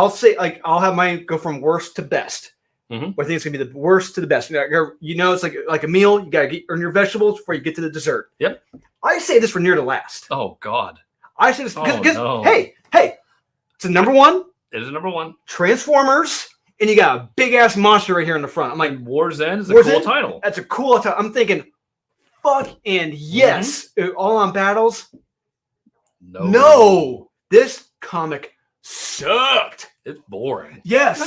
say, like, I'll have mine go from worst to best. I think it's gonna be the worst to the best. It's like a meal. You gotta earn your vegetables before you get to the dessert. Yep. I say this for near to last. Oh God. I say this because hey, it's a #1. It is a #1. Transformers, and you got a big ass monster right here in the front. I'm like, War's End is a cool title. That's a cool title. I'm thinking, fuck and yes, all on battles. No, this comic sucked. It's boring. Yes,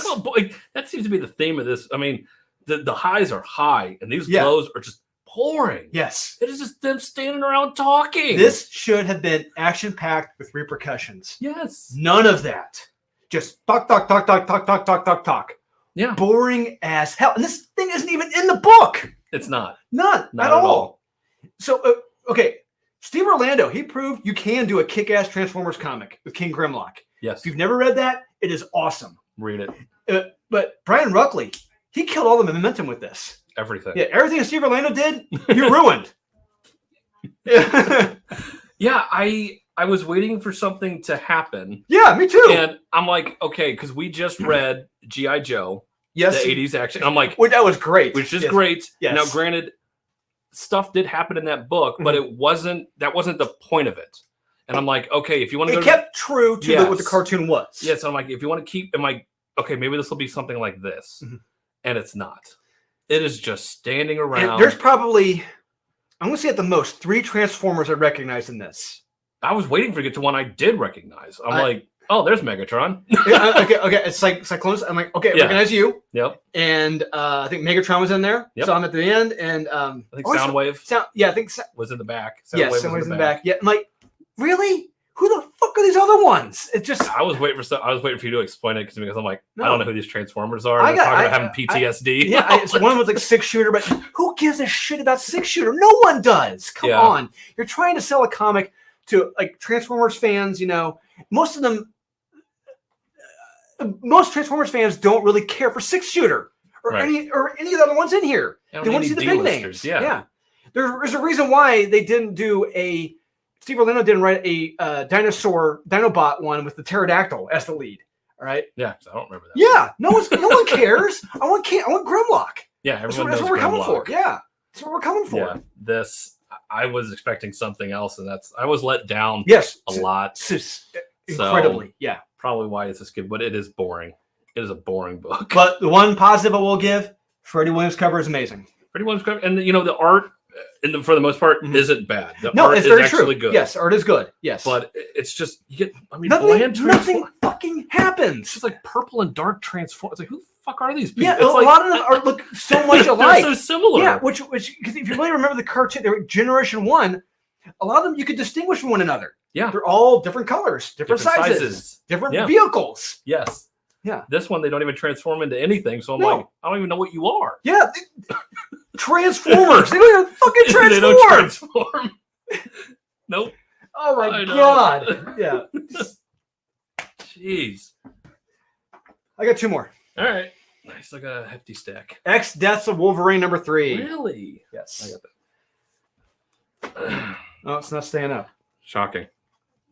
that seems to be the theme of this. I mean, the highs are high, and these lows are just boring. Yes, it is just them standing around talking. This should have been action packed with repercussions. Yes, none of that. Just talk. Yeah. Boring as hell. And this thing isn't even in the book. It's not. Not at all. So, okay. Steve Orlando, he proved you can do a kick-ass Transformers comic with King Grimlock. Yes. If you've never read that, it is awesome. Read it. But Brian Ruckley, he killed all the momentum with this. Everything. Yeah, everything that Steve Orlando did, you ruined. Yeah, I was waiting for something to happen. Yeah, me too. And I'm like, okay, because we just read G.I. Joe, the 80s action. And I'm like, well, that was great. Which is great. Yes. Now, granted, stuff did happen in that book, but that wasn't the point of it. And I'm like, okay, if you want to kept true to what the cartoon was. Yes, so I'm like, if you want to keep, I'm like, okay, maybe this will be something like this. And it's not. It is just standing around. And there's probably, I'm going to say at the most, 3 Transformers I recognize in this. I was waiting for you to get to one I did recognize. I'm like, oh, there's Megatron. Okay. It's like Cyclones. I'm like, okay, I recognize you. Yep. And I think Megatron was in there. Yep. So I'm at the end. And I think Soundwave. I think was in the back. Soundwave was in the back. Yeah. I'm like, really? Who the fuck are these other ones? It just. I was waiting for you to explain it because I'm like, I don't know who these Transformers are. They're talking about having PTSD. It's one was like 6-shooter, but who gives a shit about 6-shooter? No one does. Come on. You're trying to sell a comic to like Transformers fans, most Transformers fans don't really care for 6-shooter or any of the other ones in here. They want to see the big names. Yeah. There's a reason why they didn't do Steve Orlando didn't write a Dinobot one with the pterodactyl as the lead. All right. Yeah, I don't remember that. Yeah, no one cares. I want Grimlock. Yeah, everyone knows that's what we're coming Grimlock. for. Yeah, that's what we're coming for. Yeah, this. I was expecting something else, and I was let down. Yes, a lot. Incredibly, so, probably why it's this good, but it is boring. It is a boring book. But the one positive I will give: Freddie Williams' cover is amazing. Freddie Williams' cover, and the art, for the most part, isn't bad. The art it's is very actually true. good. Yes, art is good. Yes, but it's just you get. I mean, nothing fucking happens. It's just like purple and dark transform. It's like who the fuck are these people? Yeah, It's a lot of them look so much alike. They're so similar. Yeah, which because if you really remember the cartoon, they were Generation 1, a lot of them you could distinguish from one another. Yeah. They're all different colors, different sizes, different vehicles. Yes. Yeah. This one, they don't even transform into anything. So I'm like, I don't even know what you are. Yeah. Transformers. They don't even fucking transform. They don't transform. Nope. Oh my God. Yeah. Jeez. I got 2 more. All right. Nice. I got a hefty stack. X Deaths of Wolverine number 3. Really? Yes. I got that. Oh, it's not staying up. Shocking.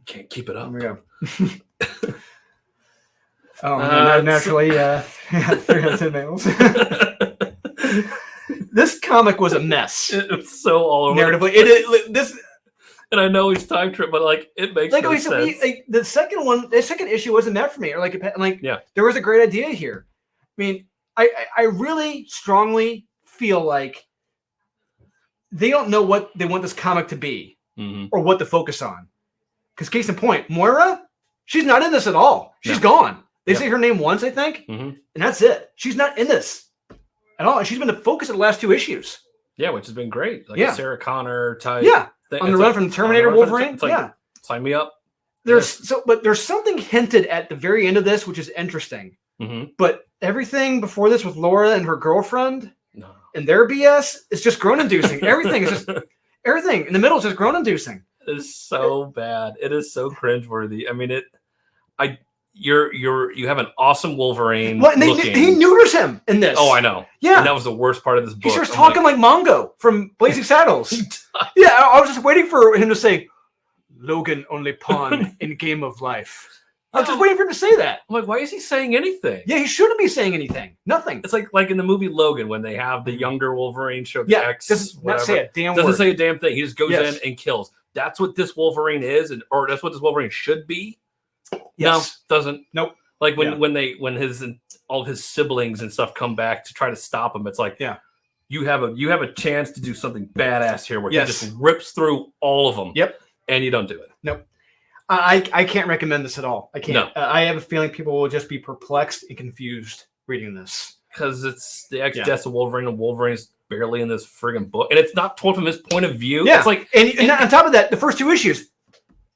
Can't keep it up. There we go. Naturally, 310 nails. This comic was a mess. It's so all over. Narratively, this. And I know he's time trip, but like it makes no sense. The second issue wasn't meant for me. Or there was a great idea here. I mean, I really strongly feel like they don't know what they want this comic to be or what to focus on. Because case in point, Moira, she's not in this at all. She's gone. They say her name once, I think, and that's it. She's not in this at all. And she's been the focus of the last 2 issues. Yeah, which has been great. Like a Sarah Connor type. Yeah. On the run from the Terminator Wolverine. It's like, sign me up. But there's something hinted at the very end of this, which is interesting. But everything before this with Laura and her girlfriend and their BS is just groan-inducing. Everything is just everything in the middle is just groan-inducing. It is so bad. It is so cringeworthy. I mean, you have an awesome Wolverine. What? And he neuters him in this. Oh, I know. Yeah, and that was the worst part of this book. He starts talking like Mongo from Blazing Saddles. Yeah, I was just waiting for him to say, "Logan only pawn in game of life." I was just waiting for him to say that. I'm like, why is he saying anything? Yeah, he shouldn't be saying anything. Nothing. It's like in the movie Logan when they have the younger Wolverine show X. Doesn't not say a damn doesn't word. say a damn thing. He just goes in and kills. That's what this Wolverine is, or that's what this Wolverine should be. Yes. No, doesn't. Nope. Like when all of his siblings and stuff come back to try to stop him, it's like, you have a chance to do something badass here where he just rips through all of them. Yep. And you don't do it. Nope. I can't recommend this at all. I can't. No. I have a feeling people will just be perplexed and confused reading this. Because it's the Deaths of Wolverine, and Wolverine's barely in this friggin' book. And it's not told from his point of view. Yeah. It's like, and on top of that, the first 2 issues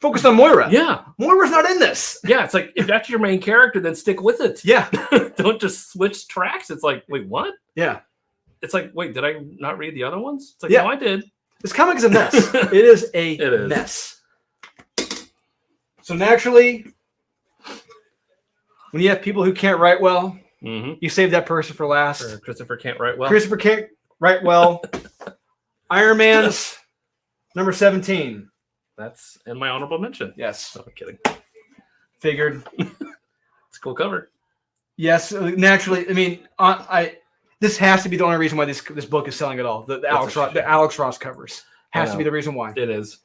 focused on Moira. Yeah. Moira's not in this. Yeah, it's like, if that's your main character, then stick with it. Yeah. Don't just switch tracks. It's like, wait, what? Yeah. It's like, wait, did I not read the other ones? It's like, no, I did. This comic is a mess. It is a mess. So naturally, when you have people who can't write well, you save that person for last. Or Christopher can't write well. Christopher can't write well. Iron Man's number 17. That's in my honorable mention. Yes. No, I'm kidding. Figured. It's a cool cover. Yes, naturally. I mean, this has to be the only reason why this book is selling at all. The Alex Ross covers has to be the reason why. It is.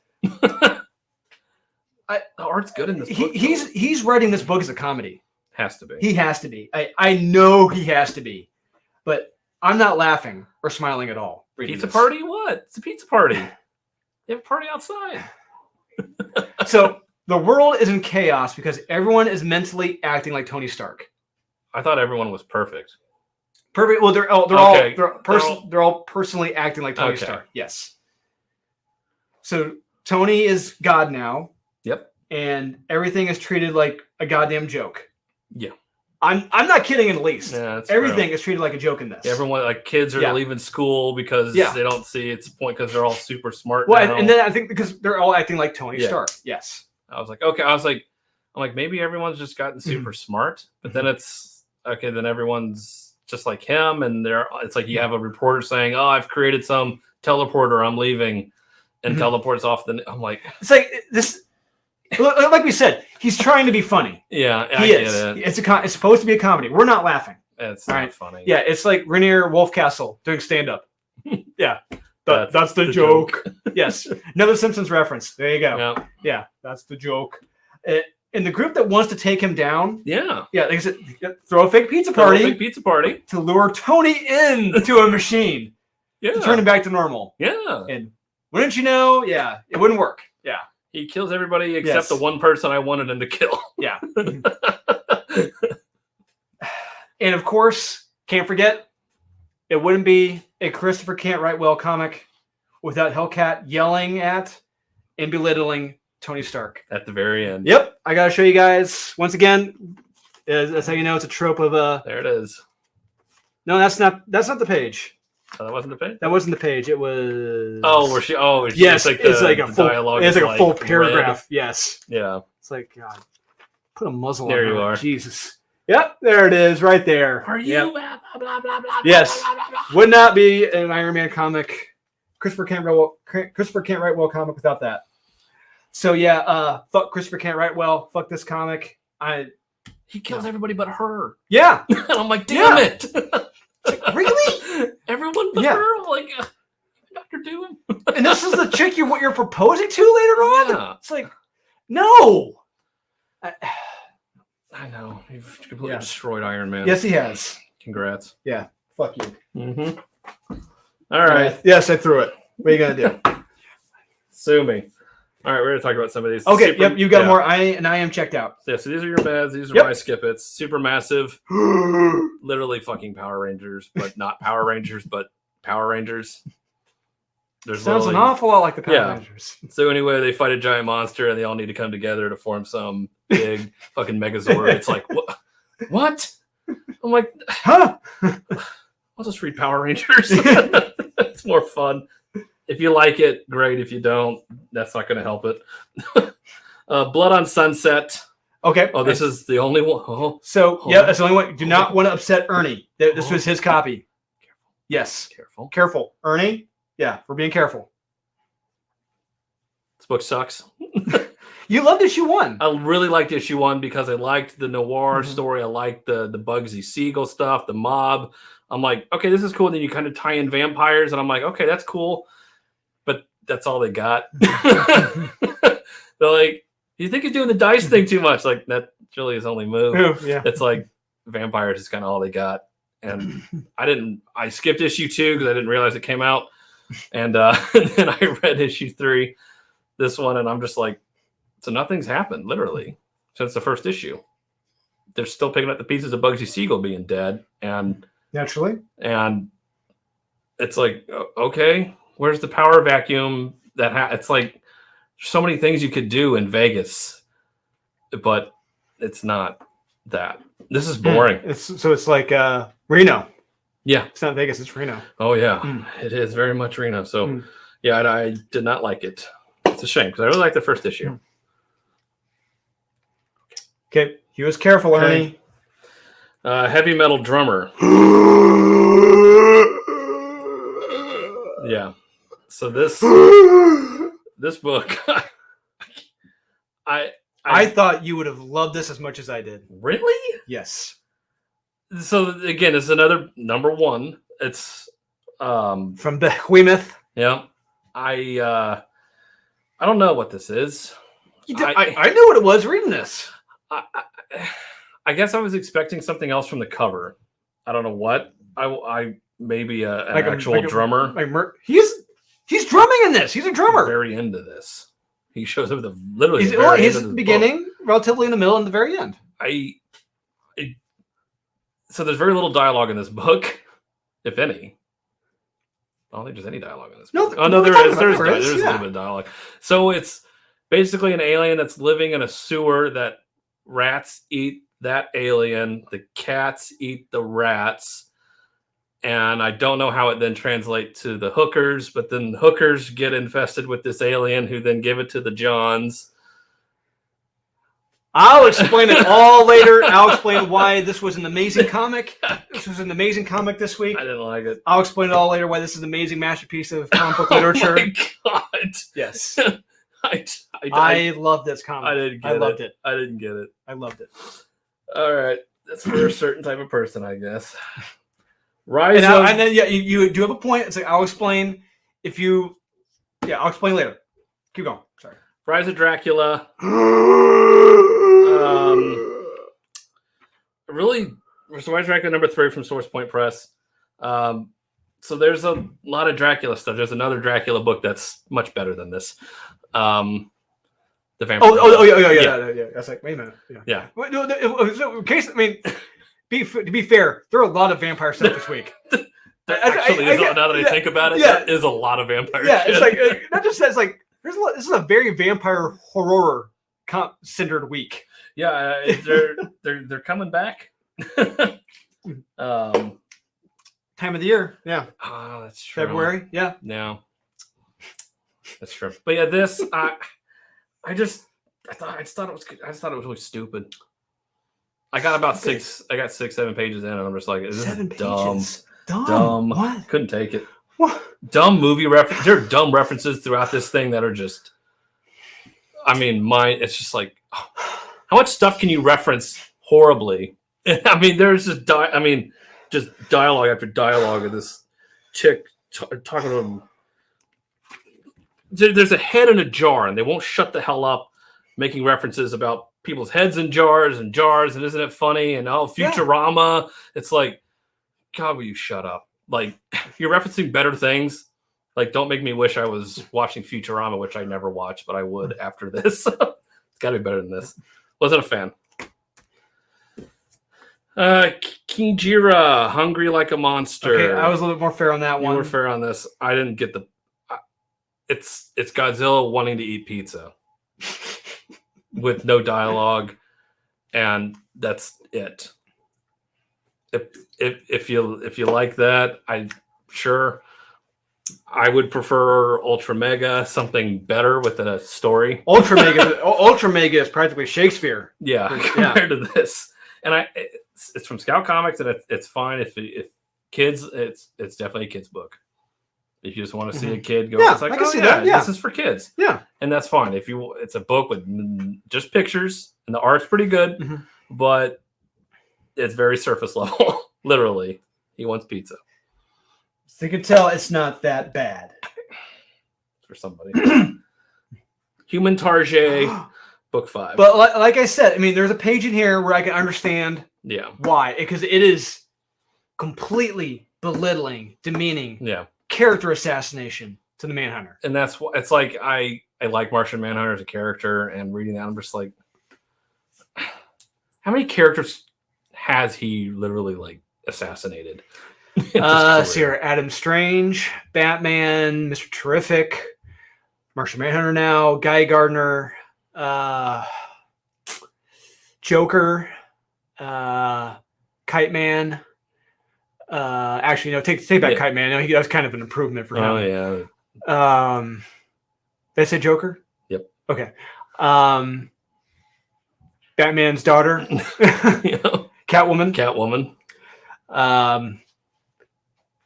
The art's good in this book. He's writing this book as a comedy. Has to be. He has to be. I know he has to be, but I'm not laughing or smiling at all. Pizza party? What? It's a pizza party. They have a party outside. So the world is in chaos because everyone is mentally acting like Tony Stark. I thought everyone was perfect. Perfect. Well, they're all personally acting like Tony Stark. Yes. So Tony is God now. Yep. And everything is treated like a goddamn joke. Yeah. I'm not kidding in the least. Yeah, everything is treated like a joke in this. Everyone, like kids are leaving school because they don't see its point because they're all super smart. Well, now. And then I think because they're all acting like Tony Stark. Yes. I was like, okay. I'm like, maybe everyone's just gotten super smart, but then it's okay. Then everyone's just like him, and it's like you have a reporter saying, "Oh, I've created some teleporter. I'm leaving," and teleports off. Then I'm like, it's like this. Like we said, he's trying to be funny. Yeah, he is. It's supposed to be a comedy. We're not laughing. It's not funny. Yeah, it's like Rainier Wolfcastle doing stand-up. Yeah, that's the joke. Yes, another Simpsons reference. There you go. Yeah, that's the joke. And the group that wants to take him down. Yeah, like I said, throw a fake pizza party to lure Tony into a machine. To turn him back to normal. Yeah, and wouldn't you know? Yeah, it wouldn't work. Yeah. He kills everybody except the one person I wanted him to kill. Yeah. And of course, can't forget, it wouldn't be a Christopher Can't Write Well comic without Hellcat yelling at and belittling Tony Stark. At the very end. Yep. I got to show you guys. Once again, that's how you know it's a trope of... There it is. No, that's not the page. Oh, that wasn't the page? That wasn't the page. It was... Oh, where she... Oh, yes, it's like a full dialogue. It's like a full paragraph. Red. Yes. Yeah. It's like, God, put a muzzle there on you her. are. Jesus. Yep, there it is, right there. Are you? Yep. Blah, blah, blah, blah, Yes. blah, blah, blah. Would not be an Iron Man comic. Christopher Can't Write Well comic without that. So yeah, fuck Christopher Can't Write Well. Fuck this comic. He kills everybody but her. Yeah. And I'm like, damn it. Really? Everyone but her? I'm like, Dr. Doom. And this is the chick you're proposing to later on? Yeah. It's like, no. I know. You've completely destroyed Iron Man. Yes, he has. Congrats. Yeah. Fuck you. Mm-hmm. All right. Yes, I threw it. What are you going to do? Sue me. All right, we're going to talk about some of these. Okay, yep, you got more. I am checked out. Yeah, so these are your meds. These are my skip it's. Super massive. Literally fucking Power Rangers, but not Power Rangers, but Power Rangers. Sounds an awful lot like the Power Rangers. So anyway, they fight a giant monster, and they all need to come together to form some big fucking Megazord. It's like, what? I'm like, huh? I'll just read Power Rangers. It's more fun. If you like it, great. If you don't, that's not going to help it. Blood on Sunset. Okay. Oh, this is the only one. Oh, so, yeah, that's the only one. Do not want to upset Ernie. This was his copy. Careful. Yes. Careful. Careful. Ernie? Yeah, we're being careful. This book sucks. You loved issue 1. I really liked issue 1 because I liked the noir story. I liked the Bugsy Siegel stuff, the mob. I'm like, okay, this is cool. And then you kind of tie in vampires, and I'm like, okay, that's cool. But that's all they got. They're like, you think he's doing the dice thing too much? Like, that's really his only move. Yeah. It's like vampires is kind of all they got. And I skipped issue 2 because I didn't realize it came out. And then I read issue 3, this one, and I'm just like, so nothing's happened, literally, since the first issue. They're still picking up the pieces of Bugsy Siegel being dead. And naturally. And it's like, okay, where's the power vacuum that it's like so many things you could do in Vegas, but it's not that. This is boring. It's like Reno. Yeah. It's not Vegas, it's Reno. Oh yeah. It is very much Reno. So yeah, I did not like it. It's a shame because I really liked the first issue. Okay. He was careful, Ernie. Heavy Metal Drummer. Yeah. So this book, I thought you would have loved this as much as I did. Really? Yes. So again, it's another number 1. It's from Behemoth. Yeah. I don't know what this is. I knew what it was reading this. I guess I was expecting something else from the cover. I don't know what. I maybe an actual drummer. He's drumming in this. He's a drummer. Very into this. He shows up at literally. His beginning, relatively in the middle, and the very end. So there's very little dialogue in this book, if any. I don't think there's any dialogue in this book. No, there is. There's a little bit of dialogue. So it's basically an alien that's living in a sewer that rats eat that alien. The cats eat the rats. And I don't know how it then translates to the hookers, but then the hookers get infested with this alien who then give it to the Johns. I'll explain it all later. I'll explain why this was an amazing comic. This was an amazing comic this week. I didn't like it. I'll explain it all later why this is an amazing masterpiece of comic book literature. Oh my God. Yes. I love this comic. I loved it. I didn't get it. I loved it. All right. That's for a certain type of person, I guess. And then you do have a point. It's like I'll explain I'll explain later. Keep going. Sorry. Rise of Dracula. Rise of Dracula number 3 from Source Point Press. So there's a lot of Dracula stuff. There's another Dracula book that's much better than this. The Vampire. Yeah. I was like, wait a minute. Yeah. Yeah. No, in case, to be fair, there are a lot of vampire stuff this week. Actually, now that I think about it, there is a lot of vampire shit. It's like not just that. It's like this is a very vampire horror centered week. Yeah, they're coming back. Time of the year, yeah. Oh, that's true. February, yeah. No, that's true. But yeah, this I just thought it was good. I just thought it was really stupid. I got about 6-7 pages in, and I'm just like, is this dumb? Dumb. What? Couldn't take it. What? Dumb movie reference. There are dumb references throughout this thing that are just. I mean, it's just like, how much stuff can you reference horribly? I mean, there's just just dialogue after dialogue of this chick talking to him. There's a head in a jar, and they won't shut the hell up, making references about people's heads in jars, and isn't it funny? And Futurama. It's like, God, will you shut up? Like, you're referencing better things. Like, don't make me wish I was watching Futurama, which I never watched, but I would after this. It's got to be better than this. Wasn't a fan. Kinjira, Hungry Like a Monster. Okay, I was a little bit more fair on that one. You were fair on this. I didn't get the... It's Godzilla wanting to eat pizza with no dialogue, and that's it. If you like that, I would prefer Ultra Mega, something better with a story. Ultra Mega is practically Shakespeare. Yeah, compared to this. And it's from Scout Comics, and it's fine if kids. It's definitely a kid's book. If you just want to see a kid go, it's like, this is for kids. Yeah, and that's fine. It's a book with just pictures, and the art's pretty good, but it's very surface level. Literally, he wants pizza. So you can tell it's not that bad for somebody. Human Target, book 5. But like I said, I mean, there's a page in here where I can understand why, because it is completely belittling, demeaning, character assassination to the Manhunter. And that's what it's like. I like Martian Manhunter as a character, and reading that, I'm just like, how many characters has he literally like assassinated? Here, Adam Strange, Batman, Mr. Terrific, Martian Manhunter now, Guy Gardner, Joker, Kite Man. Actually, no, take back Kite Man. No, that was kind of an improvement for him. Oh yeah. Did I say Joker? Yep. Okay. Batman's daughter, Catwoman.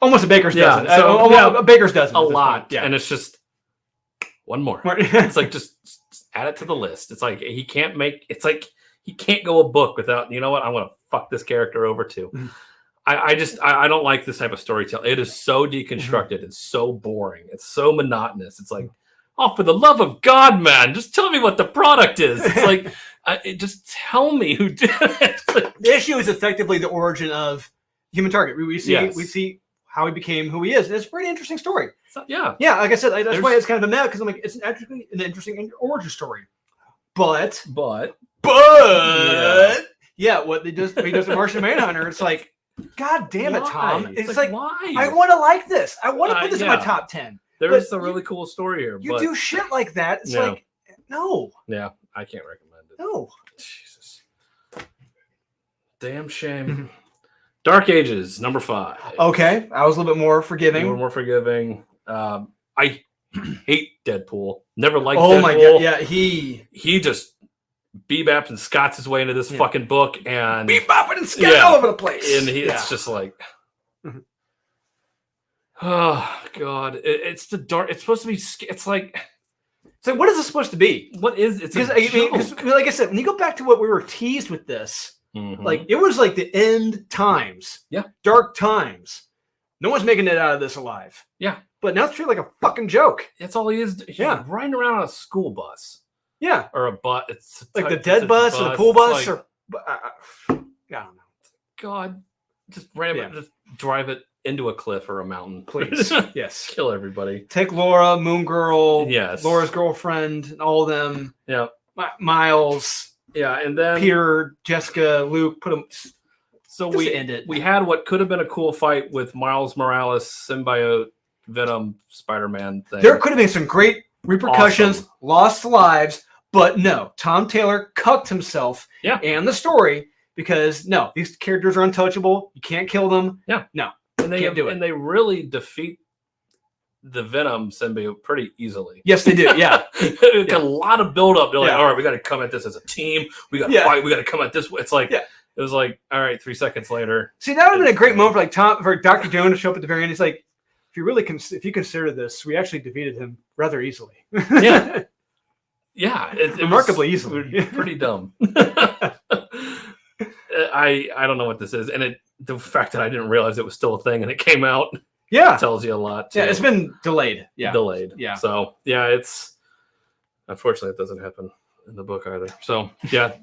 Almost a baker's dozen. A baker's dozen. A lot. Yeah. And it's just one more. It's like just add it to the list. It's like he can't go a book without, you know what? I want to fuck this character over too. Mm-hmm. I don't like this type of storytelling. It is so deconstructed. Mm-hmm. It's so boring. It's so monotonous. It's like, oh, for the love of God, man, just tell me what the product is. It's like, just tell me who did it. The issue is effectively the origin of Human Target. We see how he became who he is. And it's a pretty interesting story. Yeah. Like I said, that's why it's kind of a mad, because I'm like, it's actually an interesting origin story. But what he does to Martian Manhunter, it's like, God damn it, Tom. It's like why? I want to like this. I want to put this in my top 10. There's a really cool story here. You do shit like that. It's like, no. Yeah, I can't recommend it. No. Jesus. Damn shame. Dark Ages, number 5. Okay, I was a little bit more forgiving. You were more forgiving. I hate Deadpool. Never liked Deadpool. Oh my God, yeah. He just bebops and scots his way into this fucking book, and bebopping and scotting all over the place. And it's just like, oh God, it's the dark. It's supposed to be. It's like, what is this supposed to be? What is it? Because like I said, when you go back to what we were teased with this, like it was like the end times, dark times. No one's making it out of this alive. Yeah, but now it's treated like a fucking joke. That's all he is. He's riding around on a school bus. Yeah, or a bus. It's like the dead bus or the pool bus, or I don't know. God, just just drive it into a cliff or a mountain, please. Yes, kill everybody. Take Laura, Moon Girl, yes, Laura's girlfriend, and all of them. Yeah, Miles. Yeah, and then Peter, Jessica, Luke. Put them. So Just end it. we had what could have been a cool fight with Miles Morales, symbiote, Venom, Spider-Man thing. There could have been some great repercussions, Awesome. lost lives, but no. Tom Taylor cucked himself and the story because no, these characters are untouchable. You can't kill them. Yeah. No. And they can't do it. And they really defeat the Venom symbiote pretty easily. Yes, they do. Yeah. A lot of build-up. They're like, all right, we got to come at this as a team. We got to fight. We got to come at this. It's like, it was like, all right, 3 seconds later. See, that would have been a great moment for Dr. Jones to show up at the very end. He's like, if you consider this, we actually defeated him rather easily. Yeah. Yeah. It remarkably easily. Pretty dumb. I don't know what this is. And the fact that I didn't realize it was still a thing and it came out tells you a lot. Too. Yeah, it's been delayed. Yeah. Delayed. Yeah. So, yeah, unfortunately, it doesn't happen in the book either. So, yeah.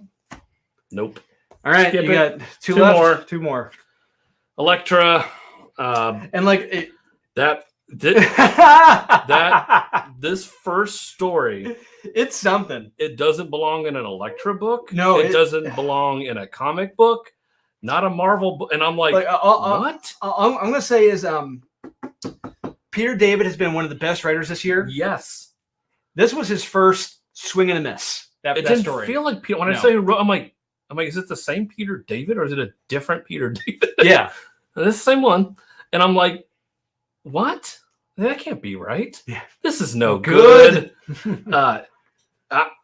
Nope. All right. Skip you it. got two more. Two more. Elektra. And like this first story, it's something. It doesn't belong in an Elektra book. No, it doesn't belong in a comic book, not a Marvel book. And I'm like what? I'm gonna say is Peter David has been one of the best writers this year. Yes, this was his first swing and a miss. It didn't story. Feel like Peter. When I say who wrote, I'm like, is it the same Peter David or is it a different Peter David? Yeah, it's the same one. And I'm like, what? That can't be right. Yeah, this is no good. I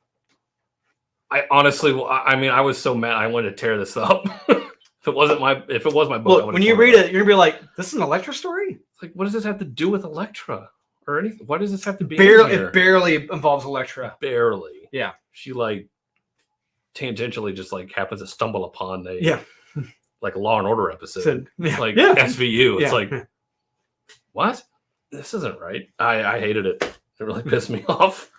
honestly, I was so mad. I wanted to tear this up. If it was my book, look, when you read it, you're gonna be like, "This is an Elektra story." It's like, what does this have to do with Elektra or anything? What does this have to be? It barely involves Elektra. Barely. Yeah. She tangentially just happens to stumble upon a a Law and Order episode. It's SVU. It's like, what? This isn't right. I hated it. It really pissed me off.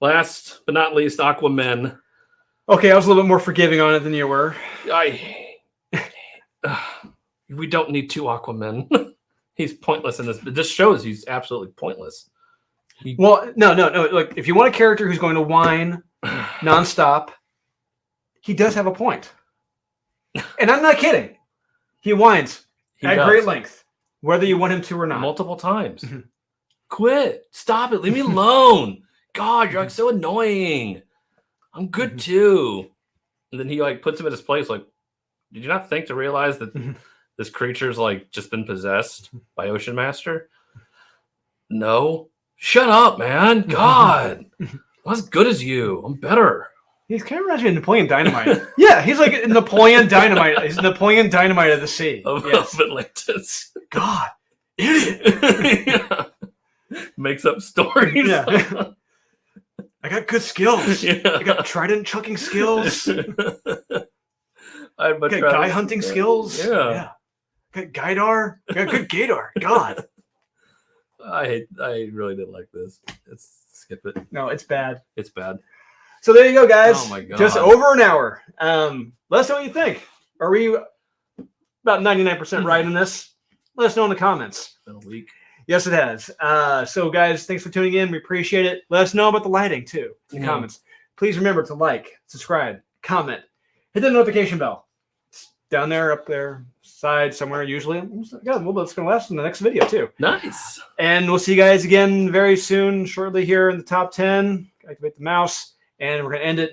Last but not least, Aquaman. Okay, I was a little bit more forgiving on it than you were. We don't need two Aquaman. He's pointless in this. This shows he's absolutely pointless. No. Look, if you want a character who's going to whine nonstop, he does have a point. And I'm not kidding. He whines at great length, whether you want him to or not. Multiple times. Quit. Stop it. Leave me alone. God, you're so annoying. I'm good too. And then he puts him in his place. Like, did you not think to realize that this creature's just been possessed by Ocean Master? No. Shut up, man. God. I'm as good as you. I'm better. He's kind of reminds me of Napoleon Dynamite. Yeah, he's like Napoleon Dynamite. He's Napoleon Dynamite of the sea. Of Atlantis. God. Idiot. Makes up stories. Yeah. I got good skills. Yeah. I got trident chucking skills. I got guy hunting skills. Yeah. Got Gaidar. Got good Gaidar. God. I really didn't like this. Skip it. No, it's bad. It's bad. So there you go, guys. Oh my God. Just over an hour. Let us know what you think. Are we about 99% right in this? Let us know in the comments. It's been a week. Yes, it has. So, guys, thanks for tuning in. We appreciate it. Let us know about the lighting, too, in the comments. Please remember to like, subscribe, comment, hit the notification bell. It's down there, up there, side, somewhere, usually. God, well, that's going to last in the next video, too. Nice. And we'll see you guys again very soon, shortly here in the top 10. Activate the mouse. And we're going to end it